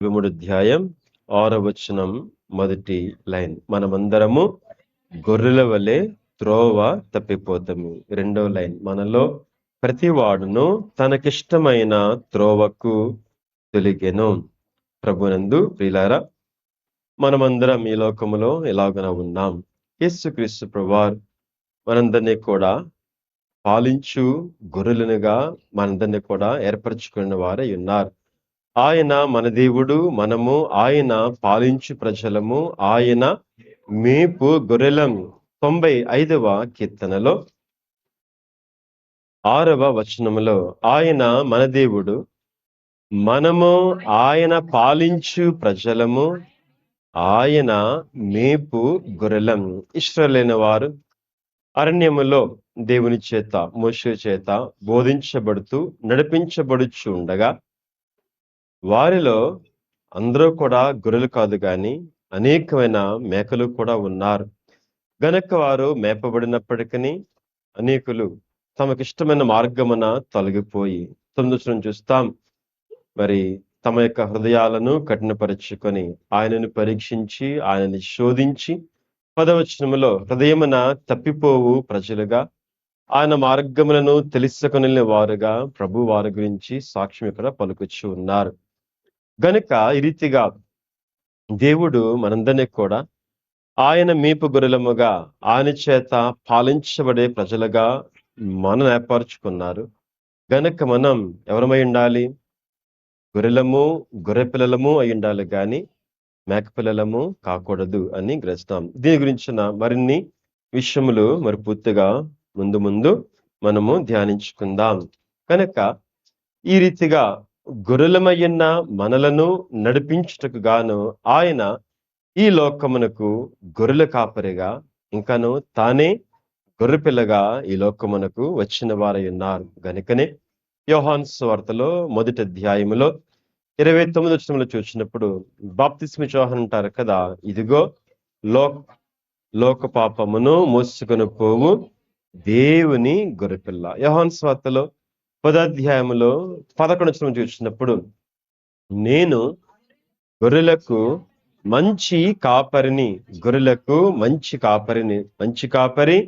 23 అధ్యాయం 6వ వచనం మొదటి లైన్. మనమందరము గొర్రెల వలె త్రోవ తప్పిపోతాము. రెండవ లైన్, మనలో ప్రతివాడును తనకిష్టమైన త్రోవకు తొలిగెను. ప్రభునందు ప్రియులారా, మనమందరం ఈ లోకములో ఎలాగన ఉన్నాం. యేసుక్రీస్తు ప్రభువారు మనందరినీ కూడా పాలించు గొర్రెలనుగా మనందరినీ కూడా ఏర్పరచుకున్న వారై ఉన్నారు. ఆయన మన దేవుడు, మనము ఆయన పాలించు ప్రజలము, ఆయన మేపు గొర్రెలం. 95వ కీర్తనలో 6వ వచనములో ఆయన మన దేవుడు, మనము ఆయన పాలించు ప్రజలము, ఆయన మేపు గొర్రెలం. ఇశ్రాయేలైన వారు అరణ్యములో దేవుని చేత, మోషే చేత బోధించబడుతూ నడిపించబడుచు ఉండగా, వారిలో అందరూ కూడా గొర్రెలు కాదు గాని అనేకమైన మేకలు కూడా ఉన్నారు. గనక వారు మేపబడినప్పటికీ అనేకులు తమకిష్టమైన మార్గమున తొలగిపోయి, 9వ వచనం చూస్తాం, మరి తమ యొక్క హృదయాలను కఠినపరుచుకొని ఆయనను పరీక్షించి ఆయనని శోధించి 10వ వచనములో హృదయమున తప్పిపోవు ప్రజలుగా, ఆయన మార్గములను తెలుసుకొనిన వారుగా ప్రభు వారి గురించి సాక్ష్యం ఇక్కడ పలుకుచూ ఉన్నారు. గనుక ఈ రీతిగా దేవుడు మనందరినీ కూడా ఆయన మేపు గొర్రెలముగా, ఆయన చేత పాలించబడే ప్రజలుగా మనం ఏర్పరచుకున్నారు. గనుక మనం ఎవరమై ఉండాలి? గొర్రెలము, గొర్రె పిల్లలము అయి ఉండాలి గాని మేక పిల్లలము కాకూడదు అని గ్రహిస్తాం. దీని గురించిన మరిన్ని విషయములు మరి పూర్తిగా ముందు ముందు మనము ధ్యానించుకుందాం. కనుక ఈ రీతిగా గొర్రెలమయ్యున్న మనలను నడిపించుటకు గాను ఆయన ఈ లోకమునకు గొర్రెల కాపరిగా, ఇంకను తానే గొర్రెపిల్లగా ఈ లోకమునకు వచ్చిన వారై ఉన్నారు. గనుకనే యోహాను సువార్తలో 1వ అధ్యాయములో 29వ వచనంలో చూసినప్పుడు బాప్తిస్మ యోహాను అంటారు కదా, ఇదిగో లోక పాపమును మోసుకొని పోవు దేవుని గొర్రెపిల్ల. యోహాను సువార్తలో 10వ అధ్యాయములో 11వ వచనం చూసినప్పుడు, నేను గొర్రెలకు మంచి కాపరిని, గొర్రెలకు మంచి కాపరిని, మంచి కాపరి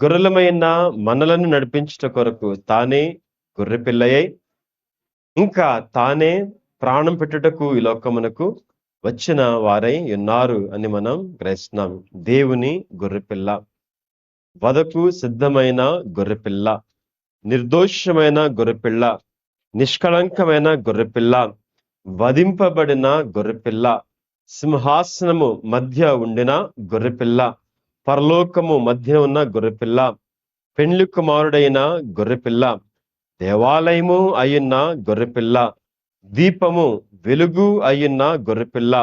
గొర్రెలమైన మనలను నడిపించుట కొరకు తానే గొర్రె పిల్లయై, ఇంకా తానే ప్రాణం పెట్టుటకు ఈ లోకమునకు వచ్చిన వారై ఉన్నారు అని మనం గ్రహిస్తున్నాం. దేవుని గొర్రెపిల్ల, వధకు సిద్ధమైన గొర్రెపిల్ల, నిర్దోషమైన గొర్రెపిల్ల, నిష్కళంకమైన గొర్రెపిల్ల, వధింపబడిన గొర్రెపిల్ల, సింహాసనము మధ్య ఉండిన గొర్రెపిల్ల, పరలోకము మధ్య ఉన్న గొర్రెపిల్ల, పెండ్లి కుమారుడైన గొర్రెపిల్ల, దేవాలయము అయ్యున్న గొర్రెపిల్ల, దీపము వెలుగు అయ్యున్న గొర్రెపిల్ల,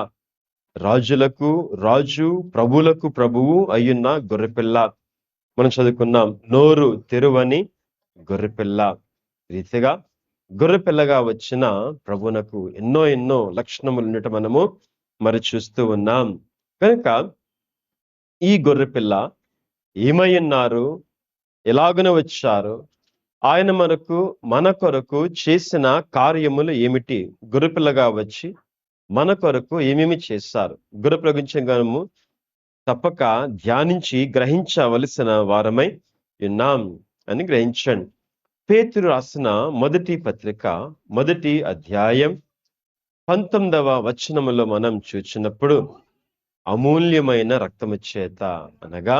రాజులకు రాజు, ప్రభువులకు ప్రభువు అయ్యున్న గొర్రెపిల్ల. మనం చదువుకున్నాం, నోరు తెరువని గొర్రెపిల్ల. రీతిగా గొర్రెపిల్లగా వచ్చిన ప్రభువునకు ఎన్నో ఎన్నో లక్షణములు ఉండటం మనము మరి చూస్తూ ఉన్నాం. కనుక ఈ గొర్రెపిల్ల ఏమై ఉన్నారు, ఎలాగున వచ్చారు, ఆయన మన కొరకు చేసిన కార్యములు ఏమిటి, గొర్రెపిల్లగా వచ్చి మన కొరకు ఏమేమి చేశారు, గొర్రెపిల్ల గురించి మనము తప్పక ధ్యానించి గ్రహించవలసిన వారమై ఉన్నాం అని గ్రహించండి. పేతురు రాసిన మొదటి పత్రిక 1వ అధ్యాయం 19వ వచనములో మనం చూచినప్పుడు, అమూల్యమైన రక్తము చేత అనగా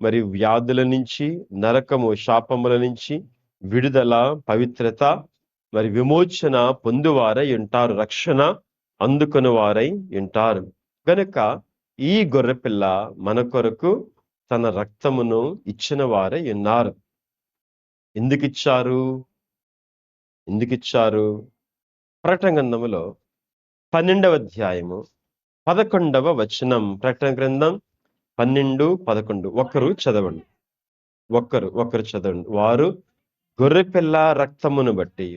మరి వ్యాధుల నుంచి, నరకము శాపముల నుంచి విడుదల, పవిత్రత, మరి విమోచన పొందువారై ఉంటారు, రక్షణ అందుకుని వారై ఉంటారు. గనుక ఈ గొర్రెపిల్ల మన కొరకు తన రక్తమును ఇచ్చిన వారై ఉన్నారు. ఎందుకిచ్చారు? ప్రకటన గ్రంథములో 12వ అధ్యాయము 11వ వచనం. ప్రకటన గ్రంథం 12:11. ఒకరు చదవండి. వారు గొర్రెపిల్ల రక్తమును బట్టి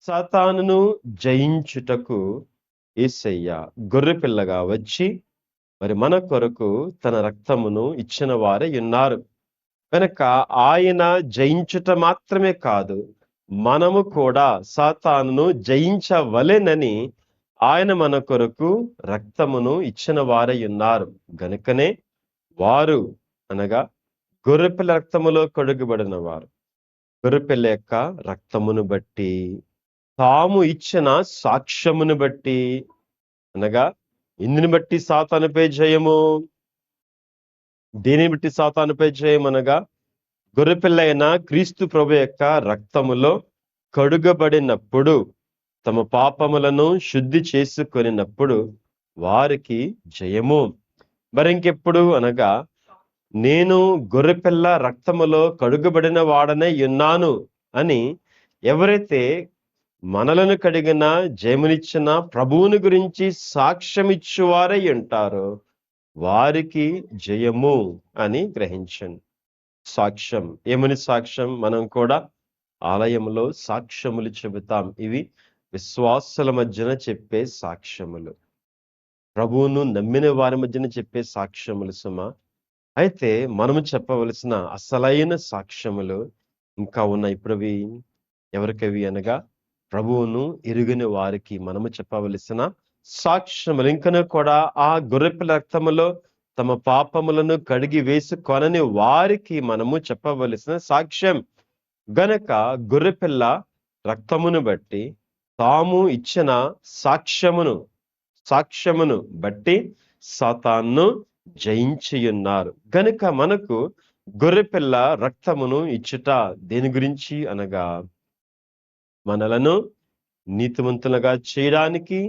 సాతానును జయించుటకు యేసయ్య గొర్రెపిల్లగా వచ్చి మరి మన కొరకు తన రక్తమును ఇచ్చిన వారై ఉన్నారు. కనుక ఆయన జయించుట మాత్రమే కాదు, మనము కూడా సాతానును జయించవలెనని ఆయన మన కొరకు రక్తమును ఇచ్చిన వారై ఉన్నారు. గనుకనే వారు అనగా గొర్రెపిల్ల రక్తములో కడుగుబడిన వారు గొర్రెపిల్ల యొక్క రక్తమును బట్టి, తాము ఇచ్చిన సాక్ష్యమును బట్టి, అనగా ఇందుని బట్టి సాతానుపై జయము, దేనిని బట్టి సాతానుపై జయమనగా గొర్రెపిల్ల అయిన క్రీస్తు ప్రభు యొక్క రక్తములో కడుగబడినప్పుడు, తమ పాపములను శుద్ధి చేసుకొనినప్పుడు వారికి జయము. మరింకెప్పుడు అనగా నేను గొర్రెపిల్ల రక్తములో కడుగబడిన వాడనే ఉన్నాను అని ఎవరైతే మనలను కడిగిన జయమునిచ్చిన ప్రభువుని గురించి సాక్ష్యమిచ్చువారై ఉంటారో వారికి జయము అని గ్రహించండి. సాక్ష్యం ఏమని సాక్ష్యం? మనం కూడా ఆలయంలో సాక్ష్యములు చెబుతాం. ఇవి విశ్వాసుల మధ్యన చెప్పే సాక్ష్యములు, ప్రభువును నమ్మిన వారి మధ్యన చెప్పే సాక్ష్యములు సుమా. అయితే మనము చెప్పవలసిన అసలైన సాక్ష్యములు ఇంకా ఉన్నాయి. ఇప్పుడవి ఎవరికవి అనగా ప్రభువును ఎరుగని వారికి మనము చెప్పవలసిన సాక్ష్యములు. ఇంకను కూడా ఆ గొర్రెపిల్ల రక్తములో తమ పాపములను కడిగి వేసుకొనని వారికి మనము చెప్పవలసిన సాక్ష్యం. గనక గొర్రెపిల్ల రక్తమును బట్టి, తాము ఇచ్చిన సాక్ష్యమును బట్టి సాతాను జయించియున్నారు. గనుక మనకు గొర్రెపిల్ల రక్తమును ఇచ్చుట దేని గురించి అనగా మనలను నీతిమంతులుగా చేయడానికి,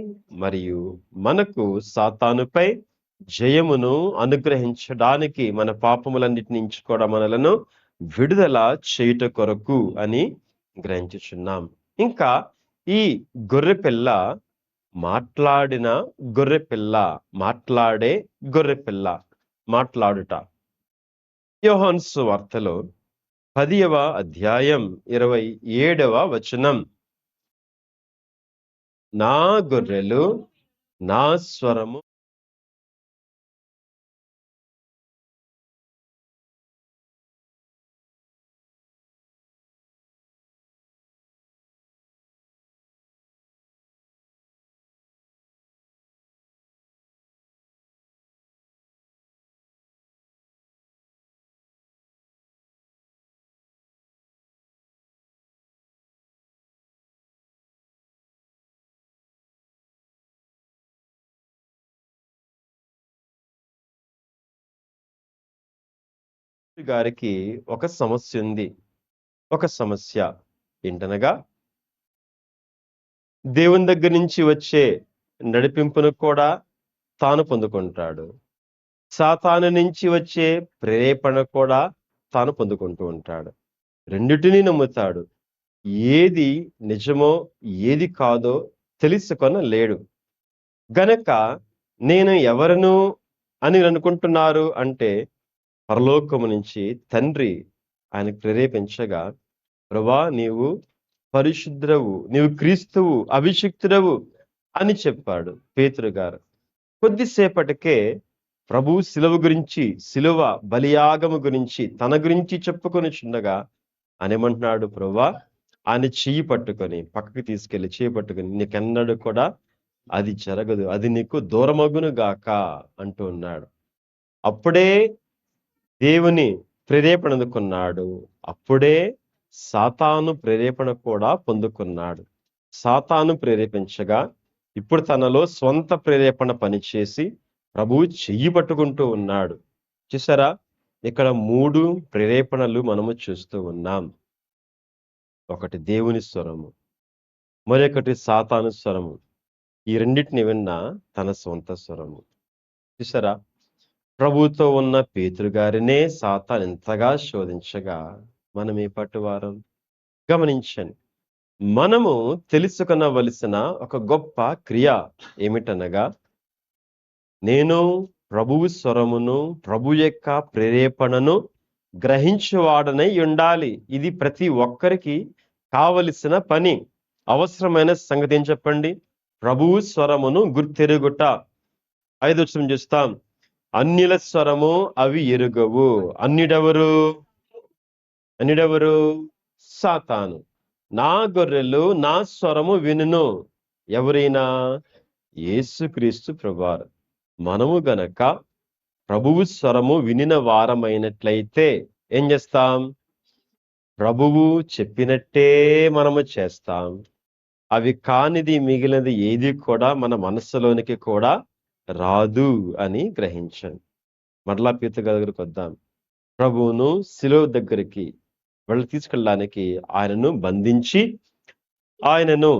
మరియు మనకు సాతానుపై జయమును అనుగ్రహించడానికి, మన పాపములన్నిటి నుంచి కూడా మనలను విడుదల చేయుట కొరకు అని గ్రహించుచున్నాం. ఇంకా ఈ గొర్రెపిల్ల మాట్లాడే గొర్రెపిల్ల మాట్లాడుట. యోహాను సువార్తలో 10వ అధ్యాయం 27వ వచనం. నా గొర్రెలు నా స్వరము గారికి ఒక సమస్య ఉంది. ఒక సమస్య ఏంటనగా దేవుని దగ్గర నుంచి వచ్చే నడిపింపును కూడా తాను పొందుకుంటాడు, సాతాను నుంచి వచ్చే ప్రేరేపణ కూడా తాను పొందుకుంటూ ఉంటాడు. రెండిటినీ నమ్ముతాడు. ఏది నిజమో ఏది కాదో తెలుసుకొనలేడు. గనక నేను ఎవరను అని అనుకుంటున్నారు అంటే, పరలోకము నుంచి తండ్రి ఆయన ప్రేరేపించగా, ప్రభువా నీవు పరిశుద్ధుడవు, నీవు క్రీస్తువు, అభిషిక్తుడవు అని చెప్పాడు పేతురు గారు. కొద్దిసేపటికే ప్రభు శిలువ బలియాగము గురించి తన గురించి చెప్పుకొని చుండగా ఆయన ఏమంటున్నాడు, ప్రభువా ఆయన చెయ్యి పట్టుకొని పక్కకి తీసుకెళ్లి చెయ్యి పట్టుకొని, నీకెన్నడూ కూడా అది జరగదు, అది నీకు దూరమగును గాక అంటూ ఉన్నాడు. అప్పుడే దేవుని ప్రేరేపణ అందుకున్నాడు. అప్పుడే సాతాను ప్రేరేపణ కూడా పొందుకున్నాడు. సాతాను ప్రేరేపించగా ఇప్పుడు తనలో స్వంత ప్రేరేపణ పనిచేసి ప్రభువు చెయ్యి పట్టుకుంటూ ఉన్నాడు. చూసారా? ఇక్కడ 3 ప్రేరేపణలు మనము చూస్తూ ఉన్నాం. ఒకటి దేవుని స్వరము, మరొకటి సాతాను స్వరము. ఈ రెండిటిని విన్నా తన స్వంత స్వరము. చూసారా? ప్రభువుతో ఉన్న పేతురు గారినే సాతాను ఎంతగా శోధించగా మనం ఏ పట్టువారం? గమనించండి. మనము తెలుసుకొనవలసిన ఒక గొప్ప క్రియ ఏమిటనగా, నేను ప్రభువు స్వరమును, ప్రభు యొక్క ప్రేరేపణను గ్రహించువాడనై ఉండాలి. ఇది ప్రతి ఒక్కరికి కావలసిన పని. అవసరమైన సంగతి ఏం చెప్పండి? ప్రభువు స్వరమును గుర్తెరుగుట. 5వ వచనం చూస్తాం. అన్యుల స్వరము అవి ఎరుగవు. అన్యుడెవరు? అన్యుడెవరు? సాతాను. నా గొర్రెలు నా స్వరము వినును. ఎవరైనా? యేసుక్రీస్తు ప్రభువారు. మనము గనక ప్రభువు స్వరము వినిన వారమైనట్లయితే ఏం చేస్తాం? ప్రభువు చెప్పినట్టే మనము చేస్తాం. అవి కానిది మిగిలినది ఏది కూడా మన మనస్సులోనికి కూడా రాదు అని గ్రహించండి. మరలా పేతురు దగ్గరికి వద్దాం. ప్రభువును శిలువ దగ్గరికి తీసుకెళ్ళడానికి ఆయనను బంధించి, ఆయనను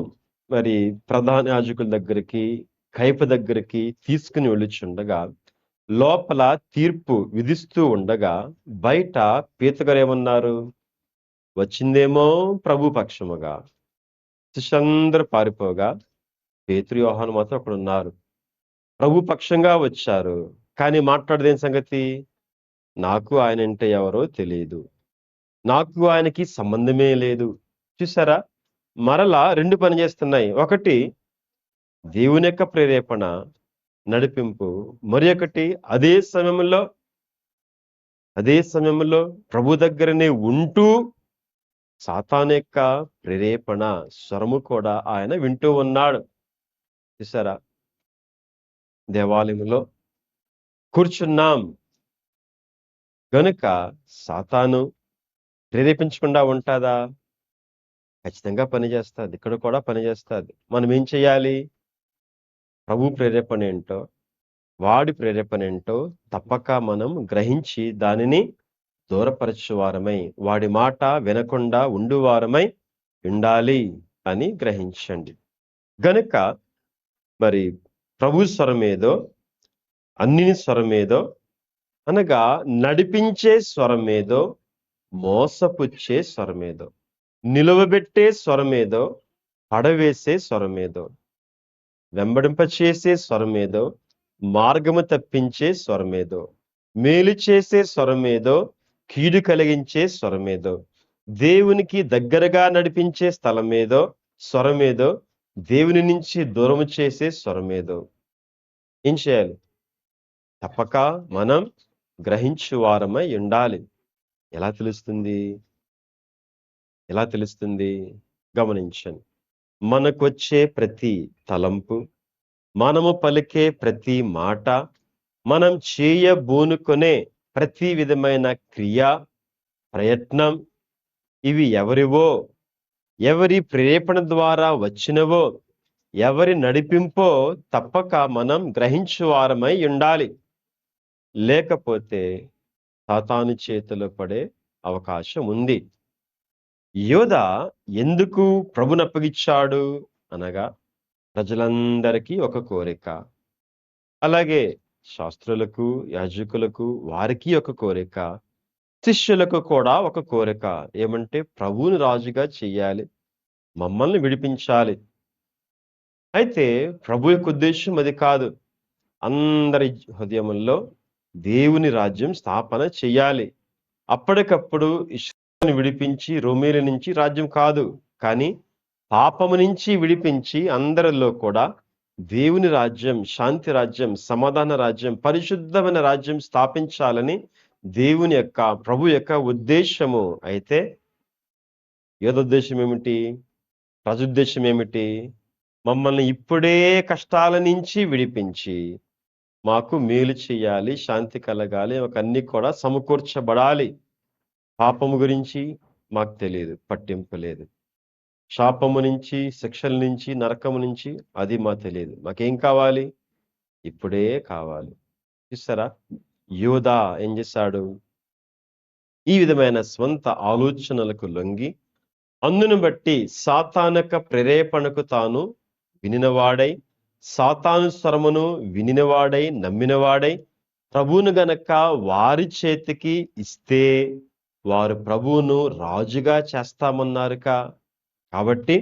మరి ప్రధాన యాజకుల దగ్గరికి, కయప దగ్గరికి తీసుకుని వెళ్ళుచుండగా, లోపల తీర్పు విధిస్తూ ఉండగా బయట పేతురు ఏమన్నారు? వచ్చిందేమో ప్రభు పక్షముగా. శిష్యులందరూ పారిపోగా పేతురు, యోహాను మాత్రం అక్కడ ఉన్నారు. ప్రభు పక్షంగా వచ్చారు. కానీ మాట్లాడదేం సంగతి? నాకు ఆయన అంటే ఎవరో తెలియదు, నాకు ఆయనకి సంబంధమే లేదు. చూసారా? మరలా 2 పని చేస్తున్నాయి. ఒకటి దేవుని యొక్క ప్రేరేపణ, నడిపింపు. మరి ఒకటి అదే సమయంలో ప్రభు దగ్గరనే ఉంటూ సాతాను యొక్క ప్రేరేపణ, స్వరము కూడా ఆయన వింటూ ఉన్నాడు. చూసారా? దేవాలయంలో కూర్చున్నాం గనుక సాతాను ప్రేరేపించకుండా ఉంటాదా? ఖచ్చితంగా పనిచేస్తుంది. ఇక్కడ కూడా పనిచేస్తుంది. మనం ఏం చేయాలి? ప్రభు ప్రేరేపణ ఏంటో, వాడి ప్రేరేపణ ఏంటో తప్పక మనం గ్రహించి దానిని దూరపరచువారమై, వాడి మాట వినకుండా ఉండువారమై ఉండాలి అని గ్రహించండి. గనుక మరి ప్రభు స్వరమేదో, అన్నిని స్వరమేదో అనగా నడిపించే స్వరమేదో, మోసపుచ్చే స్వరమేదో, నిలువబెట్టే స్వరమేదో, పడవేసే స్వరమేదో, వెంబడింపచేసే స్వరమేదో, మార్గము తప్పించే స్వరమేదో, మేలు చేసే స్వరమేదో, కీడు కలిగించే స్వరమేదో, దేవునికి దగ్గరగా నడిపించే స్వరమేదో, దేవుని నుంచి దూరము చేసే స్వరమేదో. ఏం చేయాలి? తప్పక మనం గ్రహించువారమై ఉండాలి. ఎలా తెలుస్తుంది? గమనించండి. మనకొచ్చే ప్రతి తలంపు, మనము పలికే ప్రతి మాట, మనం చేయబూనుకునే ప్రతి విధమైన క్రియ, ప్రయత్నం, ఇవి ఎవరివో, ఎవరి ప్రేరేపణ ద్వారా వచ్చినవో, ఎవరి నడిపింపో తప్పక మనం గ్రహించువారమై ఉండాలి. లేకపోతే సాతాను చేతిలో పడే అవకాశం ఉంది. యోధ ఎందుకు ప్రభుని అప్పగించాడు అనగా, ప్రజలందరికీ ఒక కోరిక. అలాగే శాస్త్రులకు, యాజకులకు, వారికి ఒక కోరిక. శిష్యులకు కూడా ఒక కోరిక. ఏమంటే ప్రభువుని రాజుగా చెయ్యాలి, మమ్మల్ని విడిపించాలి. అయితే ప్రభు యొక్క ఉద్దేశం అది కాదు. అందరి హృదయముల్లో దేవుని రాజ్యం స్థాపన చెయ్యాలి. అప్పటికప్పుడు ఇశ్రాయేలును విడిపించి రోమీయుల నుంచి రాజ్యం కాదు, కానీ పాపము నుంచి విడిపించి అందరిలో కూడా దేవుని రాజ్యం, శాంతి రాజ్యం, సమాధాన రాజ్యం, పరిశుద్ధమైన రాజ్యం స్థాపించాలని దేవుని యొక్క, ప్రభు యొక్క ఉద్దేశము. అయితే యోధోద్దేశం ఏమిటి? రాజుద్దేశం ఏమిటి? మమ్మల్ని ఇప్పుడే కష్టాల నుంచి విడిపించి మాకు మేలు చేయాలి, శాంతి కలగాలి, అన్నీ కూడా సమకూర్చబడాలి. పాపము గురించి మాకు తెలియదు, పట్టింపు లేదు. శాపము నుంచి, శిక్షల నుంచి, నరకము నుంచి అది మాకు తెలియదు. మాకేం కావాలి? ఇప్పుడే కావాలి. చూసారా? యూదా ఏం చేశాడు? ఈ విధమైన స్వంత ఆలోచనలకు లొంగి, అందును బట్టి సాతానక ప్రేరేపణకు తాను వినినవాడై, సాతాను స్వరమును వినినవాడై, నమ్మినవాడై, ప్రభువును గనక వారి చేతికి ఇస్తే వారు ప్రభువును రాజుగా చేస్తామన్నారుక. కాబట్టి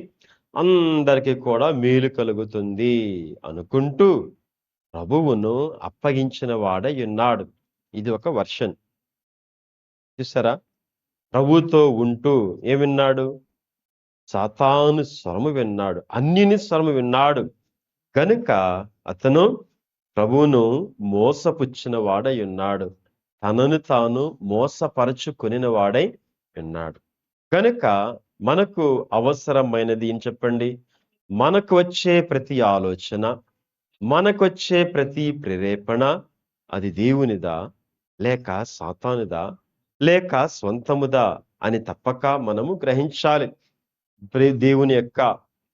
అందరికీ కూడా మేలు కలుగుతుంది అనుకుంటూ ప్రభువును అప్పగించిన వాడై ఉన్నాడు. ఇది ఒక వర్షన్. చూసారా? ప్రభుతో ఉంటూ ఏం విన్నాడు? సాతాను స్వరము విన్నాడు, అన్యుని స్వరము విన్నాడు కనుక అతను ప్రభువును మోసపుచ్చిన వాడై ఉన్నాడు, తనను తాను మోసపరచుకొనిన వాడై ఉన్నాడు. కనుక మనకు అవసరమైనది ఏం చెప్పండి? మనకు వచ్చే ప్రతి ఆలోచన, మనకొచ్చే ప్రతి ప్రేరేపణ అది దేవునిదా లేక సాతానుదా లేక స్వంతముదా అని తప్పక మనము గ్రహించాలి. దేవుని యొక్క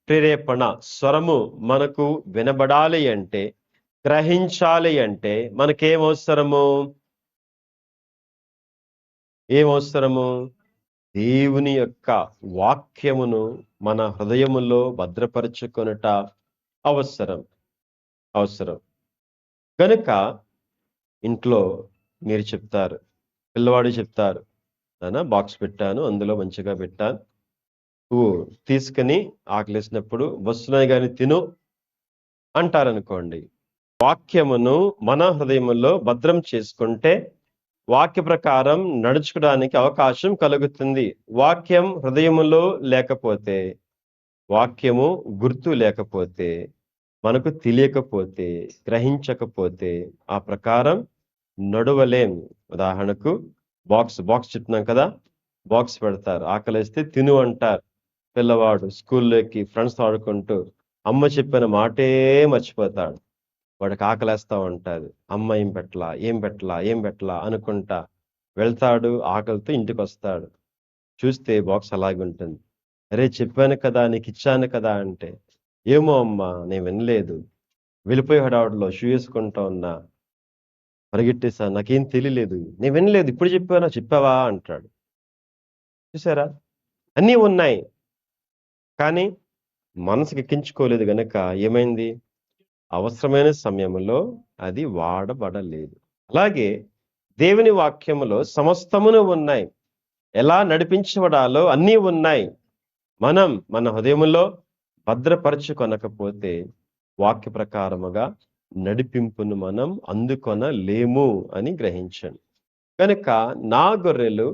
ప్రేరేపణ స్వరము మనకు వినబడాలి అంటే, గ్రహించాలి అంటే మనకేమవసరము? ఏమవసరము? దేవుని యొక్క వాక్యమును మన హృదయములో భద్రపరుచుకొనుట అవసరం. కనుక ఇంట్లో మీరు చెప్తారు, పిల్లవాడు చెప్తారు, నాన్న బాక్స్ పెట్టాను, అందులో మంచిగా పెట్టాను, నువ్వు తీసుకుని ఆకలేసినప్పుడు వస్తున్నాయి కానీ తిను అంటారనుకోండి. వాక్యమును మన హృదయములో భద్రం చేసుకుంటే వాక్య ప్రకారం నడుచుకోవడానికి అవకాశం కలుగుతుంది. వాక్యం హృదయములో లేకపోతే, వాక్యము గుర్తు లేకపోతే, మనకు తెలియకపోతే, గ్రహించకపోతే ఆ ప్రకారం నడవలేం. ఉదాహరణకు బాక్స్ చెప్తున్నాం కదా, బాక్స్ పెడతారు, ఆకలిస్తే తిను అంటారు. పిల్లవాడు స్కూల్లోకి ఫ్రెండ్స్ ఆడుకుంటూ అమ్మ చెప్పిన మాటే మర్చిపోతాడు. వాడికి ఆకలేస్తా ఉంటది. అమ్మ ఏం పెట్టలా అనుకుంటా వెళ్తాడు. ఆకలితో ఇంటికి వస్తాడు. చూస్తే బాక్స్ అలాగే ఉంటుంది. అరే చెప్పాను కదా, నీకు ఇచ్చాను కదా అంటే, ఏమో అమ్మా నేను వినలేదు, వెళ్ళిపోయి హడావుడిలో షూ వేసుకుంటా ఉన్నా, పరిగెట్టేసా, నాకేం తెలియలేదు, నేను వినలేదు, ఇప్పుడు చెప్పావా అంటాడు. చూసారా? అన్నీ ఉన్నాయి కానీ మనసుకి ఎక్కించుకోలేదు గనక ఏమైంది? అవసరమైన సమయంలో అది వాడబడలేదు. అలాగే దేవుని వాక్యములో సమస్తమును ఉన్నాయి, ఎలా నడిపించబడాలో అన్నీ ఉన్నాయి. మనం మన హృదయములో భద్రపరచుకొనకపోతే వాక్య ప్రకారముగా నడిపింపును మనం అందుకొనలేము అని గ్రహించండి. కనుక నా గొర్రెలు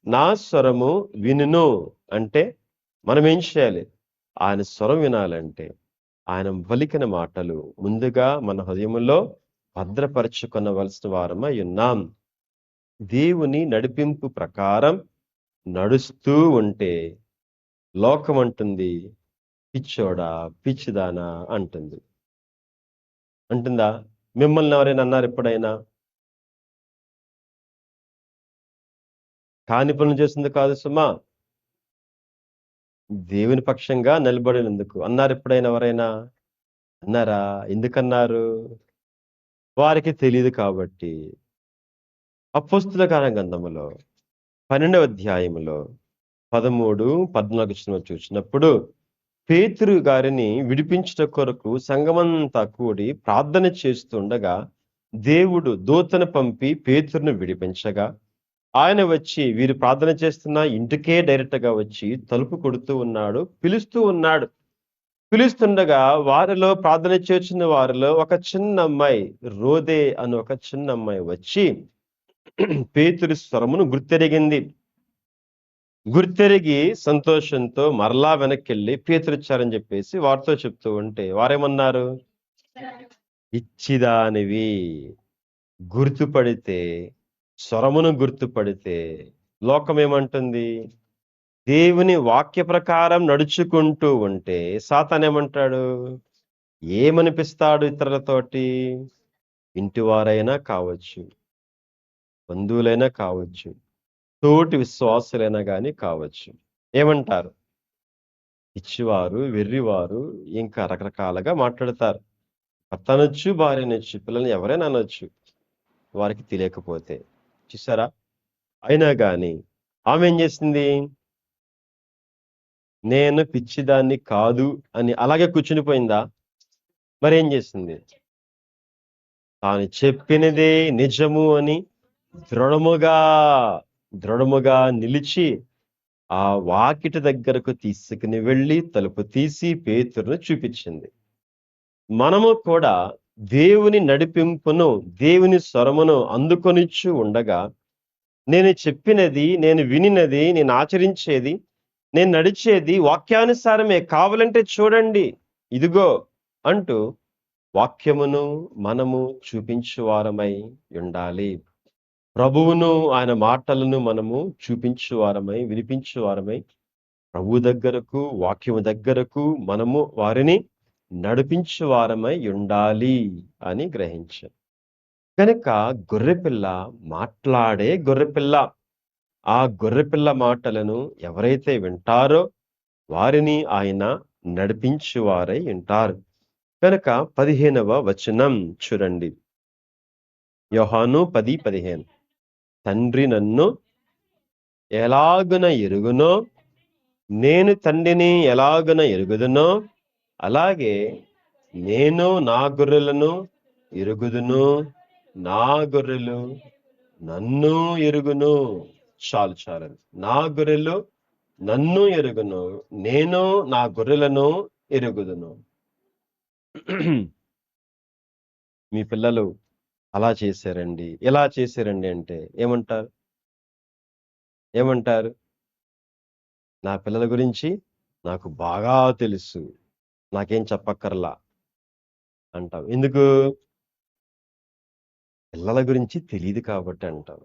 నా స్వరము వినును అంటే మనం ఏం చేయాలి? ఆయన స్వరం వినాలంటే ఆయన పలికిన మాటలు ముందుగా మన హృదయములో భద్రపరచుకొనవలసిన వారమై ఉన్నాం. దేవుని నడిపింపు ప్రకారం నడుస్తూ ఉంటే లోకం అంటుంది, పిచ్చోడా, పిచ్చిదానా అంటుంది. అంటుందా? మిమ్మల్ని ఎవరైనా అన్నారు ఎప్పుడైనా? కాని పనులు చేసింది కాదు సుమా, దేవుని పక్షంగా నిలబడినందుకు అన్నారు ఎప్పుడైనా ఎవరైనా? అన్నారా? ఎందుకన్నారు? వారికి తెలియదు కాబట్టి. అపోస్తుల గ్రంథములో 12వ అధ్యాయములో 13, 14 చూసినప్పుడు పేతురు గారిని విడిపించుట కొరకు సంఘమంతా కూడి ప్రార్థన చేస్తుండగా దేవుడు దూతను పంపి పేతురును విడిపించగా ఆయన వచ్చి వీరు ప్రార్థన చేస్తున్న ఇంటికే డైరెక్ట్ గా వచ్చి తలుపు కొడుతూ ఉన్నాడు, పిలుస్తూ ఉన్నాడు. పిలుస్తుండగా వారిలో ప్రార్థన చేస్తున్న వారిలో ఒక చిన్న అమ్మాయి, రోదే అని ఒక చిన్న అమ్మాయి వచ్చి పేతురు స్వరమును గుర్తెరిగి సంతోషంతో మరలా వెనక్కి పేతురిచ్చారని చెప్పేసి వారితో చెప్తూ ఉంటే వారేమన్నారు? ఇచ్చిదానివి గుర్తుపడితే, స్వరమును గుర్తుపడితే లోకం ఏమంటుంది? దేవుని వాక్య ప్రకారం నడుచుకుంటూ ఉంటే సాతానేమంటాడు? ఏమనిపిస్తాడు ఇతరులతోటి? ఇంటివారైనా కావచ్చు, బంధువులైనా కావచ్చు, తోటి విశ్వాసులైనా గాని కావచ్చు. ఏమంటారు? పిచ్చివారు, వెర్రివారు ఇంకా రకరకాలుగా మాట్లాడతారు. భర్త అనొచ్చు, భార్య అనొచ్చు, పిల్లల్ని ఎవరైనా అనొచ్చు వారికి తెలియకపోతే. చూసారా? అయినా గాని ఆమె ఏం చేసింది? నేను పిచ్చిదాన్ని కాదు అని అలాగే కూర్చునిపోయిందా? మరేం చేసింది? తాను చెప్పినదే నిజము అని దృఢముగా దృఢముగా నిలిచి ఆ వాకిటి దగ్గరకు తీసుకుని వెళ్ళి తలుపు తీసి పేతురును చూపించింది. మనము కూడా దేవుని నడిపింపును, దేవుని స్వరమును అందుకొనిచ్చు ఉండగా, నేను చెప్పినది, నేను వినినది, నేను ఆచరించేది, నేను నడిచేది వాక్యానుసారమే, కావాలంటే చూడండి, ఇదిగో అంటూ వాక్యమును మనము చూపించువారమై ఉండాలి. ప్రభువును ఆయన మాటలను మనము చూపించువారమై, వినిపించువారమై, ప్రభు దగ్గరకు, వాక్యము దగ్గరకు మనము వారిని నడిపించువారమై ఉండాలి అని గ్రహించాం. కనుక గొర్రెపిల్ల మాట్లాడే గొర్రెపిల్ల. ఆ గొర్రెపిల్ల మాటలను ఎవరైతే వింటారో వారిని ఆయన నడిపించువారై ఉంటారు. కనుక 15వ వచనం చూడండి. యోహాను 10:15. తండ్రి నన్ను ఎలాగున ఎరుగునో, నేను తండ్రిని ఎలాగున ఎరుగుదునో, అలాగే నేను నా గొర్రెలను ఎరుగుదును, నా గొర్రెలు నన్ను ఎరుగును. చాలు చాలండి. నా గొర్రెలు నన్ను ఎరుగును, నేను నా గొర్రెలను ఎరుగుదును. మీ పిల్లలు అలా చేశారండి, ఇలా చేశారండి అంటే ఏమంటారు? ఏమంటారు? నా పిల్లల గురించి నాకు బాగా తెలుసు, నాకేం చెప్పక్కర్లా అంటాం. ఎందుకు? పిల్లల గురించి తెలీదు కాబట్టి అంటాం.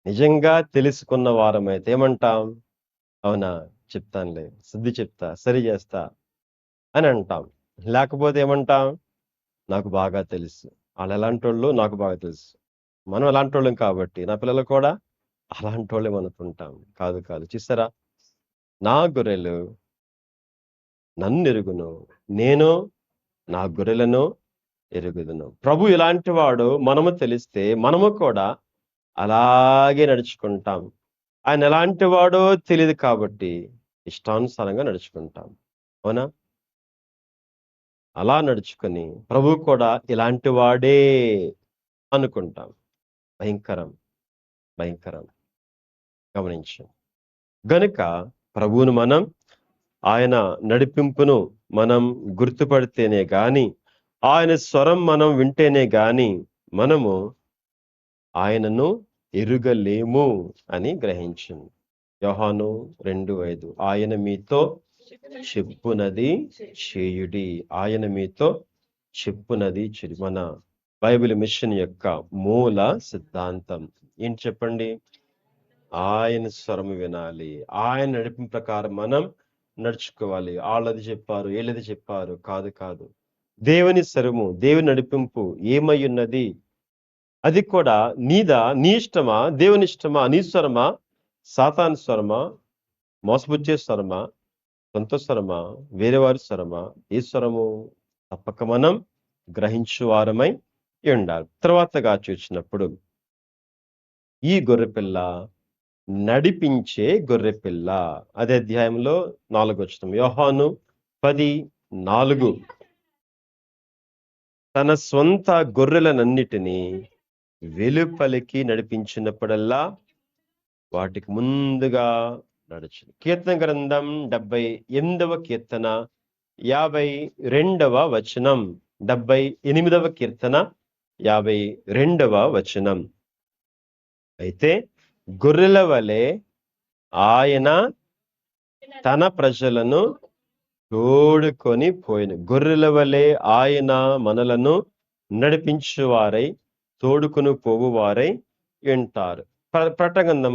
నిజంగా తెలుసుకున్న వారమైతే ఏమంటాం? అవునా, చెప్తానులే, సర్ది చెప్తా, సరి చేస్తా అని అంటాం. లేకపోతే ఏమంటాం? నాకు బాగా తెలుసు, వాళ్ళు ఎలాంటోళ్ళు నాకు బాగా తెలుసు, మనం ఎలాంటోళ్ళం కాబట్టి నా పిల్లలు కూడా అలాంటోళ్ళే అనుకుంటాం. కాదు కాదు. చూసారా? నా గొర్రెలు నన్నెరుగును, నేను నా గొర్రెలను ఎరుగుదును. ప్రభు ఎలాంటి వాడో మనము తెలిస్తే మనము కూడా అలాగే నడుచుకుంటాం. ఆయన ఎలాంటి వాడో తెలియదు కాబట్టి ఇష్టానుసారంగా నడుచుకుంటాం. అవునా? అలా నడుచుకొని ప్రభు కూడా ఇలాంటి వాడే అనుకుంటాం. భయంకరం, భయంకరం. గమనించు. గనుక ప్రభువును మనం, ఆయన నడిపింపును మనం గుర్తుపడితేనే గాని, ఆయన స్వరం మనం వింటేనే గాని మనము ఆయనను ఎరుగలేము అని గ్రహించింది. యోహాను 2:5. ఆయన మీతో చెప్పునది చేయుడి. ఆయన మీతో చెప్పునది చేయుడి. మన బైబిల్ మిషన్ యొక్క మూల సిద్ధాంతం ఏంటి చెప్పండి? ఆయన స్వరం వినాలి, ఆయన నడిపింపు ప్రకారం మనం నడుచుకోవాలి. వాళ్ళది చెప్పారు, వీళ్ళది చెప్పారు, కాదు కాదు. దేవుని స్వరము, దేవుని నడిపింపు ఏమై ఉన్నది? అది కూడా నీదా, నీ ఇష్టమా, దేవుని ఇష్టమా, నీ స్వరమా, సాతాను స్వరమా, మోసపుచ్చే స్వరమా, సొంత స్వరమా, వేరే వారి స్వరమా? ఏ స్వరము? తప్పక మనం గ్రహించు వారమై ఉండాలి. తర్వాతగా చూసినప్పుడు ఈ గొర్రెపిల్ల నడిపించే గొర్రెపిల్ల. అదే అధ్యాయంలో 4వ వచనం. యోహాను 10:4. తన స్వంత గొర్రెలనన్నిటినీ వెలుపలికి నడిపించినప్పుడల్లా వాటికి ముందుగా నడుచును. కీర్తన గ్రంథం 78వ కీర్తన 52వ వచనం. 78వ కీర్తన 52వ వచనం. అయితే గొర్రెల వలె ఆయన తన ప్రజలను తోడుకొని పోయిన. గొర్రెల వలె ఆయన మనలను నడిపించువారై, తోడుకొని పోవువారై ఉంటారు. ప్రకటన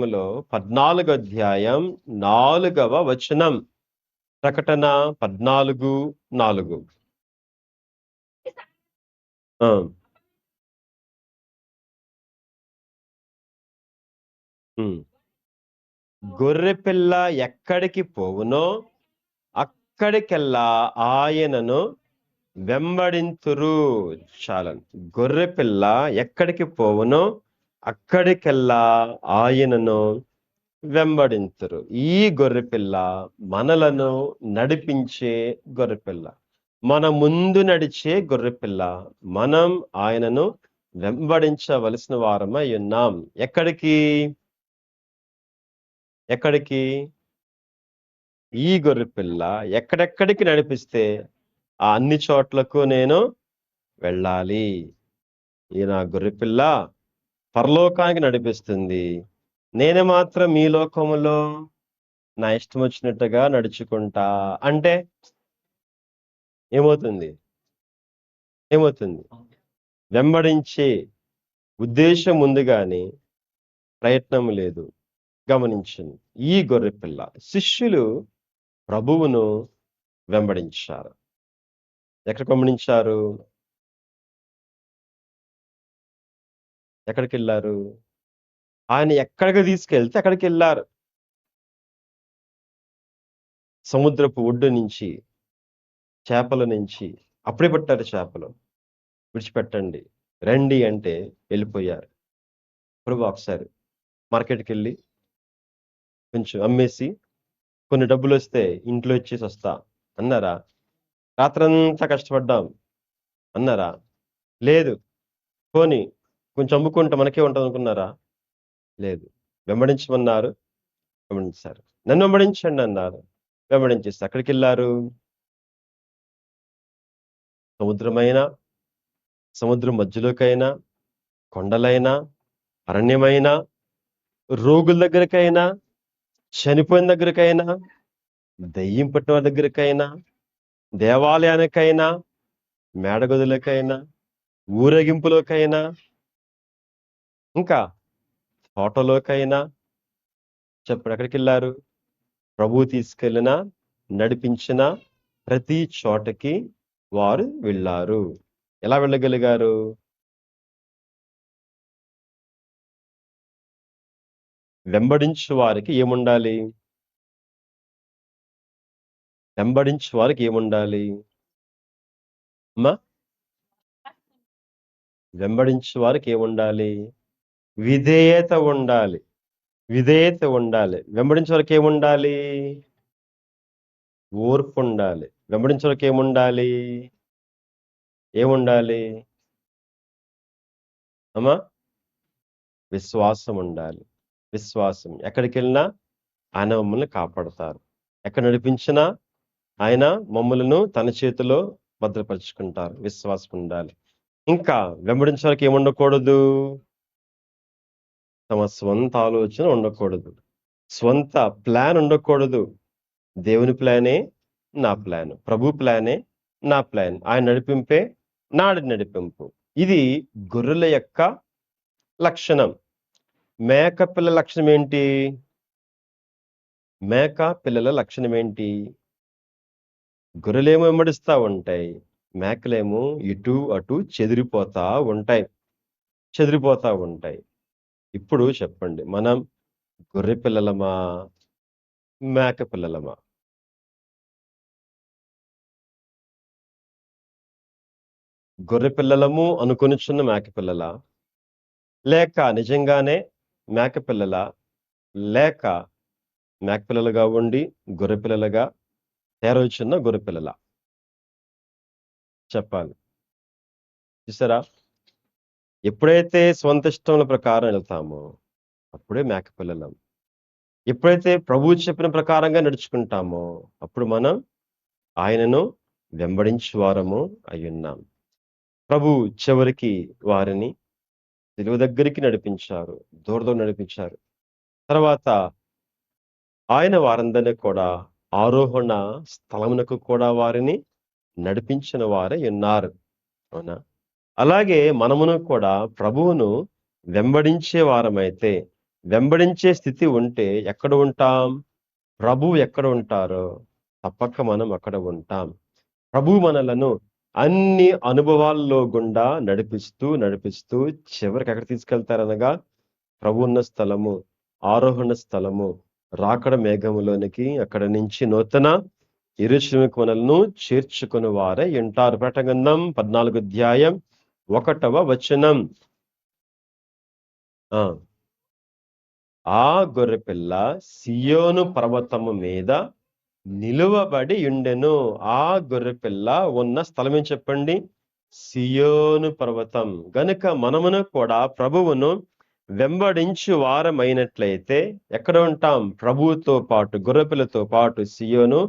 14వ అధ్యాయం 4వ వచనం. ప్రకటన 14:4. ఆ, ఉమ్. గొర్రెపిల్ల ఎక్కడికి పోవునో ఎక్కడికెల్లా ఆయనను వెంబడింతురు. చాలండి. గొర్రె పిల్ల ఎక్కడికి పోవునో అక్కడికెల్లా ఆయనను వెంబడింతురు. ఈ గొర్రెపిల్ల మనలను నడిపించే గొర్రెపిల్ల. మన ముందు నడిచే గొర్రెపిల్ల. మనం ఆయనను వెంబడించవలసిన వారమై ఉన్నాం. ఎక్కడికి? ఎక్కడికి? ఈ గొర్రెపిల్ల ఎక్కడెక్కడికి నడిపిస్తే ఆ అన్ని చోట్లకు నేను వెళ్ళాలి. ఈ నా గొర్రెపిల్ల పరలోకానికి నడిపిస్తుంది. నేను మాత్రం ఈ లోకములో నా ఇష్టం వచ్చినట్టుగా నడుచుకుంటా అంటే ఏమవుతుంది? ఏమవుతుంది? వెంబడించే ఉద్దేశం ఉంది గాని ప్రయత్నం లేదు. గమనించండి. ఈ గొర్రెపిల్ల శిష్యులు ప్రభువును వెంబడించారు. ఎక్కడికి వెంబడించారు? ఎక్కడికెళ్ళారు? ఆయన ఎక్కడికి తీసుకెళ్తే అక్కడికెళ్ళారు. సముద్రపు ఒడ్డు నుంచి, చేపల నుంచి అప్పుడే పట్టారు చేపలు. విడిచిపెట్టండి, రండి అంటే వెళ్ళిపోయారు. ప్రభు ఒకసారి మార్కెట్‌కెళ్ళి కొంచెం అమ్మేసి కొన్ని డబ్బులొస్తే ఇంట్లో ఇచ్చేసి వస్తా అన్నారా? రాత్రంతా కష్టపడ్డాం అన్నారా? లేదు. పోనీ కొంచెం అమ్ముకుంటే మనకే ఉంటదనుకున్నారా? లేదు. వెంబడించమన్నారు, వెంబడించారు. నన్ను వెంబడించండి అన్నారు, వెంబడించేసారు. ఎక్కడికెళ్లారు? సముద్రమైనా, సముద్రం మధ్యలోకైనా, కొండలైనా, అరణ్యమైనా, రోగుల దగ్గరకైనా, చనిపోయిన దగ్గరకైనా, దెయ్యం పట్టిన వారి దగ్గరకైనా, దేవాలయానికైనా, మేడగదులకైనా, ఊరేగింపులోకైనా, ఇంకా తోటలోకైనా చెప్పండి ఎక్కడికెళ్లారు? ప్రభువు తీసుకెళ్ళిన, నడిపించిన ప్రతి చోటకి వారు వెళ్ళారు. ఎలా వెళ్ళగలిగారు? వెంబడించు వారికి ఏముండాలి? వెంబడించు వారికి ఏముండాలి? అమ్మా? వెంబడించు వారికి ఏముండాలి? విధేయత ఉండాలి. విధేయత ఉండాలి. వెంబడించే వారికి ఏముండాలి? ఓర్పు ఉండాలి. వెంబడించే వారికి ఏముండాలి? ఏముండాలి? అమ్మా? విశ్వాసం ఉండాలి. విశ్వాసం. ఎక్కడికెళ్ళినా ఆయన మమ్మల్ని కాపాడతారు. ఎక్కడ నడిపించినా ఆయన మమ్మలను తన చేతిలో భద్రపరుచుకుంటారు. విశ్వాసం ఉండాలి. ఇంకా వెంబడించే వారికి ఏముండకూడదు? తమ స్వంత ఆలోచన ఉండకూడదు. స్వంత ప్లాన్ ఉండకూడదు. దేవుని ప్లానే నా ప్లాన్. ప్రభు ప్లానే నా ప్లాన్. ఆయన నడిపింపే నాడి నడిపింపు. ఇది గొర్రెల యొక్క లక్షణం. మేక పిల్ల లక్షణం ఏంటి? మేక పిల్లల లక్షణం ఏంటి? గొర్రెలేమో వెంబడిస్తా ఉంటాయి. మేకలేమో ఇటు అటు చెదిరిపోతా ఉంటాయి. చెదిరిపోతా ఉంటాయి. ఇప్పుడు చెప్పండి, మనం గొర్రె పిల్లలమా? మేక పిల్లలమా? గొర్రె పిల్లలము అనుకొనుచున్న మేక పిల్లలా? లేక నిజంగానే మేక పిల్లలా? లేక మేక పిల్లలుగా ఉండి గొర్రె పిల్లలుగా తేరొచ్చున్న గొర్రె పిల్లలా? చెప్పాలి. చూసారా? ఎప్పుడైతే స్వంత ఇష్టముల ప్రకారం వెళ్తామో అప్పుడే మేక పిల్లలం. ఎప్పుడైతే ప్రభువు చెప్పిన ప్రకారంగా నడుచుకుంటామో అప్పుడు మనం ఆయనను వెంబడించు వారము అయ్యున్నాం. ప్రభు చివరికి వారిని సిలువ దగ్గరికి నడిపించారు. దూరం నడిపించారు. తర్వాత ఆయన వారందరినీ కూడా ఆరోహణ స్థలమునకు కూడా వారిని నడిపించిన వారై ఉన్నారు. అవునా? అలాగే మనమును కూడా ప్రభువును వెంబడించే వారమైతే, వెంబడించే స్థితి ఉంటే ఎక్కడ ఉంటాం? ప్రభువు ఎక్కడ ఉంటారో తప్పక మనం అక్కడ ఉంటాం. ప్రభువు మనలను అన్ని అనుభవాల్లో గుండా నడిపిస్తూ, నడిపిస్తూ చివరికి ఎక్కడ తీసుకెళ్తారనగా ప్రభు ఉన్న స్థలము, ఆరోహణ స్థలము, రాకడ మేఘములోనికి, అక్కడ నుంచి నూతన యెరూషలేముకు మనలను చేర్చుకుని వారే ఉంటారు. ప్రకటన గ్రంథం 14 అధ్యాయం 1వ వచనం. ఆ గొర్రెపిల్ల సియోను పర్వతము మీద నిలువబడి ఉండెను. ఆ గొర్రెపిల్ల ఉన్న స్థలం ఏం చెప్పండి? సియోను పర్వతం. గనుక మనమును కూడా ప్రభువును వెంబడించు వారమైనట్లయితే ఎక్కడ ఉంటాం? ప్రభువుతో పాటు, గొర్రెపిల్లతో పాటు సియోను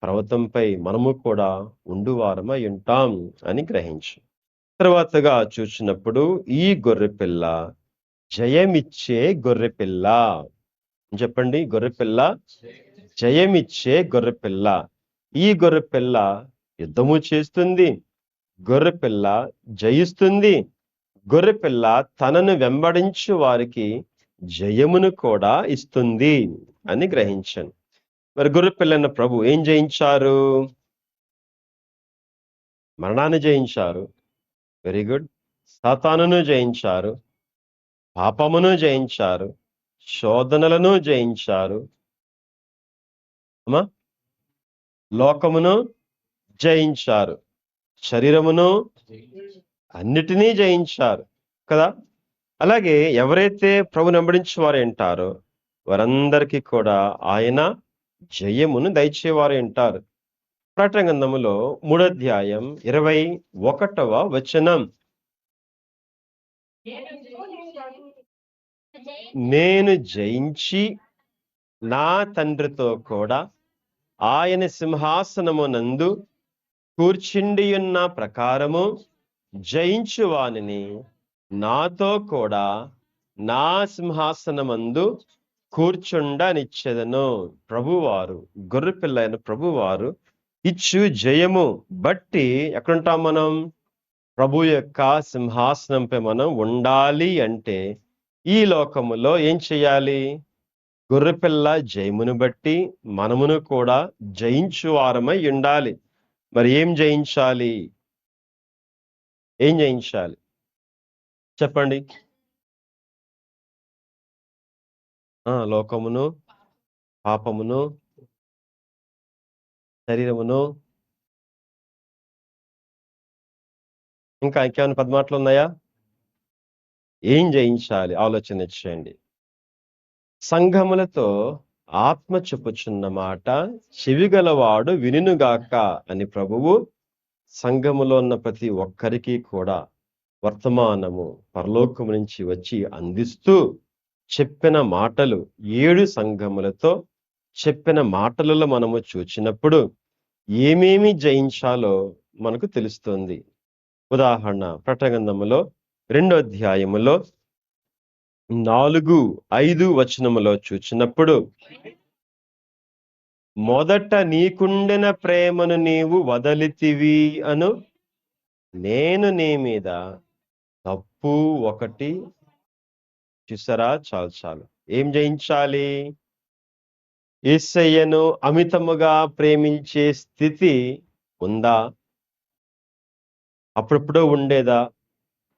పర్వతంపై మనము కూడా ఉండువారమై ఉంటాం అని గ్రహించు. తర్వాతగా చూసినప్పుడు ఈ గొర్రెపిల్ల జయమిచ్చే గొర్రెపిల్ల. చెప్పండి, గొర్రెపిల్ల జయమిచ్చే గొర్రెపిల్ల. ఈ గొర్రెపిల్ల యుద్ధము చేస్తుంది, గొర్రెపిల్ల జయిస్తుంది, గొర్రెపిల్ల తనను వెంబడించు వారికి జయమును కూడా ఇస్తుంది అని గ్రహించాను. మరి గొర్రెపిల్లైన ప్రభు ఏం జయించారు? మరణాన్ని జయించారు. Very good. సాతానును జయించారు, పాపమును జయించారు, శోధనలను జయించారు, అమ్మా లోకమును జయించారు, శరీరమును అన్నిటినీ జయించారు కదా. అలాగే ఎవరైతే ప్రభు వెంబడించి వారు ఉంటారో వారందరికీ కూడా ఆయన జయమును దయచేవారు ఉంటారు. ప్రకటన గ్రంథములో 3వ అధ్యాయం 21వ వచనం. నేను జయించి నా తండ్రితో కూడా ఆయన సింహాసనమునందు కూర్చుండియున్న ప్రకారము జయించు వానిని నాతో కూడా నా సింహాసనమందు కూర్చుండనిచ్చెదను. ప్రభువారు, గొర్రెపిల్లైన ప్రభువారు ఇచ్చు జయము బట్టి ఎక్కడుంటాం మనం? ప్రభు యొక్క సింహాసనంపై మనం ఉండాలి అంటే ఈ లోకములో ఏం చేయాలి? గొర్రెపిల్ల జయమును బట్టి మనమును కూడా జయించు వారమై ఉండాలి. మరి ఏం జయించాలి? ఏం జయించాలి చెప్పండి? లోకమును, పాపమును, శరీరమును, ఇంకా ఇంకేమైనా పదమాటలు ఉన్నాయా? ఏం జయించాలి? ఆలోచన చేయండి. సంఘములతో ఆత్మ చెప్పుచున్న మాట చెవిగలవాడు వినుగాక అని ప్రభువు సంఘములో ఉన్న ప్రతి ఒక్కరికి కూడా వర్తమానము పరలోకము నుంచి వచ్చి అందిస్తూ చెప్పిన మాటలు 7 సంఘములతో చెప్పిన మాటలలో మనము చూచినప్పుడు ఏమేమి జయించాలో మనకు తెలుస్తుంది. ఉదాహరణ ప్రకటన గ్రంథములో 2వ అధ్యాయములో 4, 5 వచనములో చూచినప్పుడు మొదట నీకుండిన ప్రేమను నీవు వదలితివి అను నేను నీ మీద తప్పు ఒకటి. చూసారా? చాలు. ఏం జయించాలి? యేసయ్యను అమితముగా ప్రేమించే స్థితి ఉందా? అప్పుడప్పుడు ఉండేదా?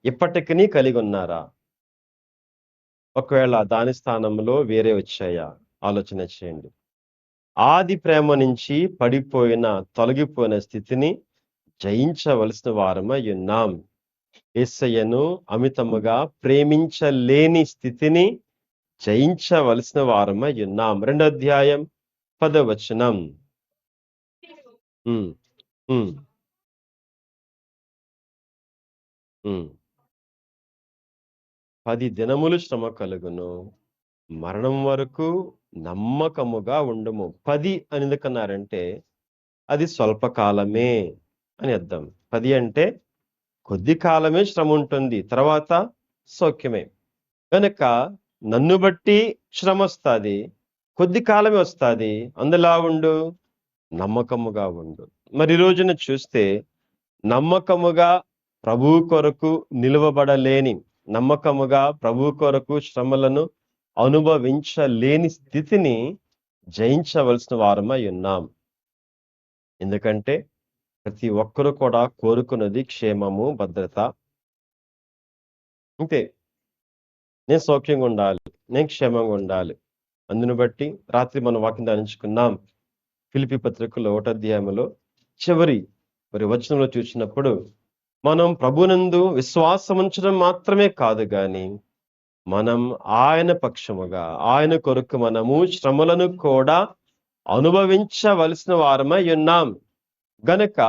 ఇప్పటికీ కలిగి ఉన్నారా? ఒకవేళ దాని స్థానంలో వేరే వచ్చాయా? ఆలోచన చేయండి. ఆది ప్రేమ నుంచి పడిపోయిన, తొలగిపోయిన స్థితిని జయించవలసిన వారమై ఉన్నాం. యేసయ్యను అమితముగా ప్రేమించలేని స్థితిని జయించవలసిన వారమై ఉన్నాం. 2వ అధ్యాయం 10వ వచనం. ఉమ్, ఉమ్, ఉమ్. 10 దినములు శ్రమ కలుగును, మరణం వరకు నమ్మకముగా ఉండుము. 10 అని ఎందుకన్నారంటే అది స్వల్పకాలమే అని అర్థం. 10 అంటే కొద్ది కాలమే శ్రమ ఉంటుంది, తర్వాత సౌఖ్యమే. కనుక నన్ను బట్టి శ్రమ వస్తుంది, కొద్ది కాలమే వస్తుంది, అందులా ఉండు, నమ్మకముగా ఉండు. మరి ఈ రోజున చూస్తే నమ్మకముగా ప్రభు కొరకు నిలువబడలేని, నమ్మకముగా ప్రభు కొరకు శ్రమలను అనుభవించలేని స్థితిని జయించవలసిన వారమై ఉన్నాం. ఎందుకంటే ప్రతి ఒక్కరు కూడా కోరుకున్నది క్షేమము, భద్రత. అంతే. నేను సౌఖ్యంగా ఉండాలి, నేను క్షేమంగా ఉండాలి. అందును బట్టి రాత్రి మనం వాక్యం ధ్యానించుకున్నాం. ఫిలిప్పీ పత్రికలో 1వ అధ్యాయంలో చివరి మరి వచనంలో చూసినప్పుడు మనం ప్రభునందు విశ్వాసం ఉంచడం మాత్రమే కాదు గాని మనం ఆయన పక్షముగా ఆయన కొరకు మనము శ్రమలను కూడా అనుభవించవలసిన వారమై ఉన్నాం గనక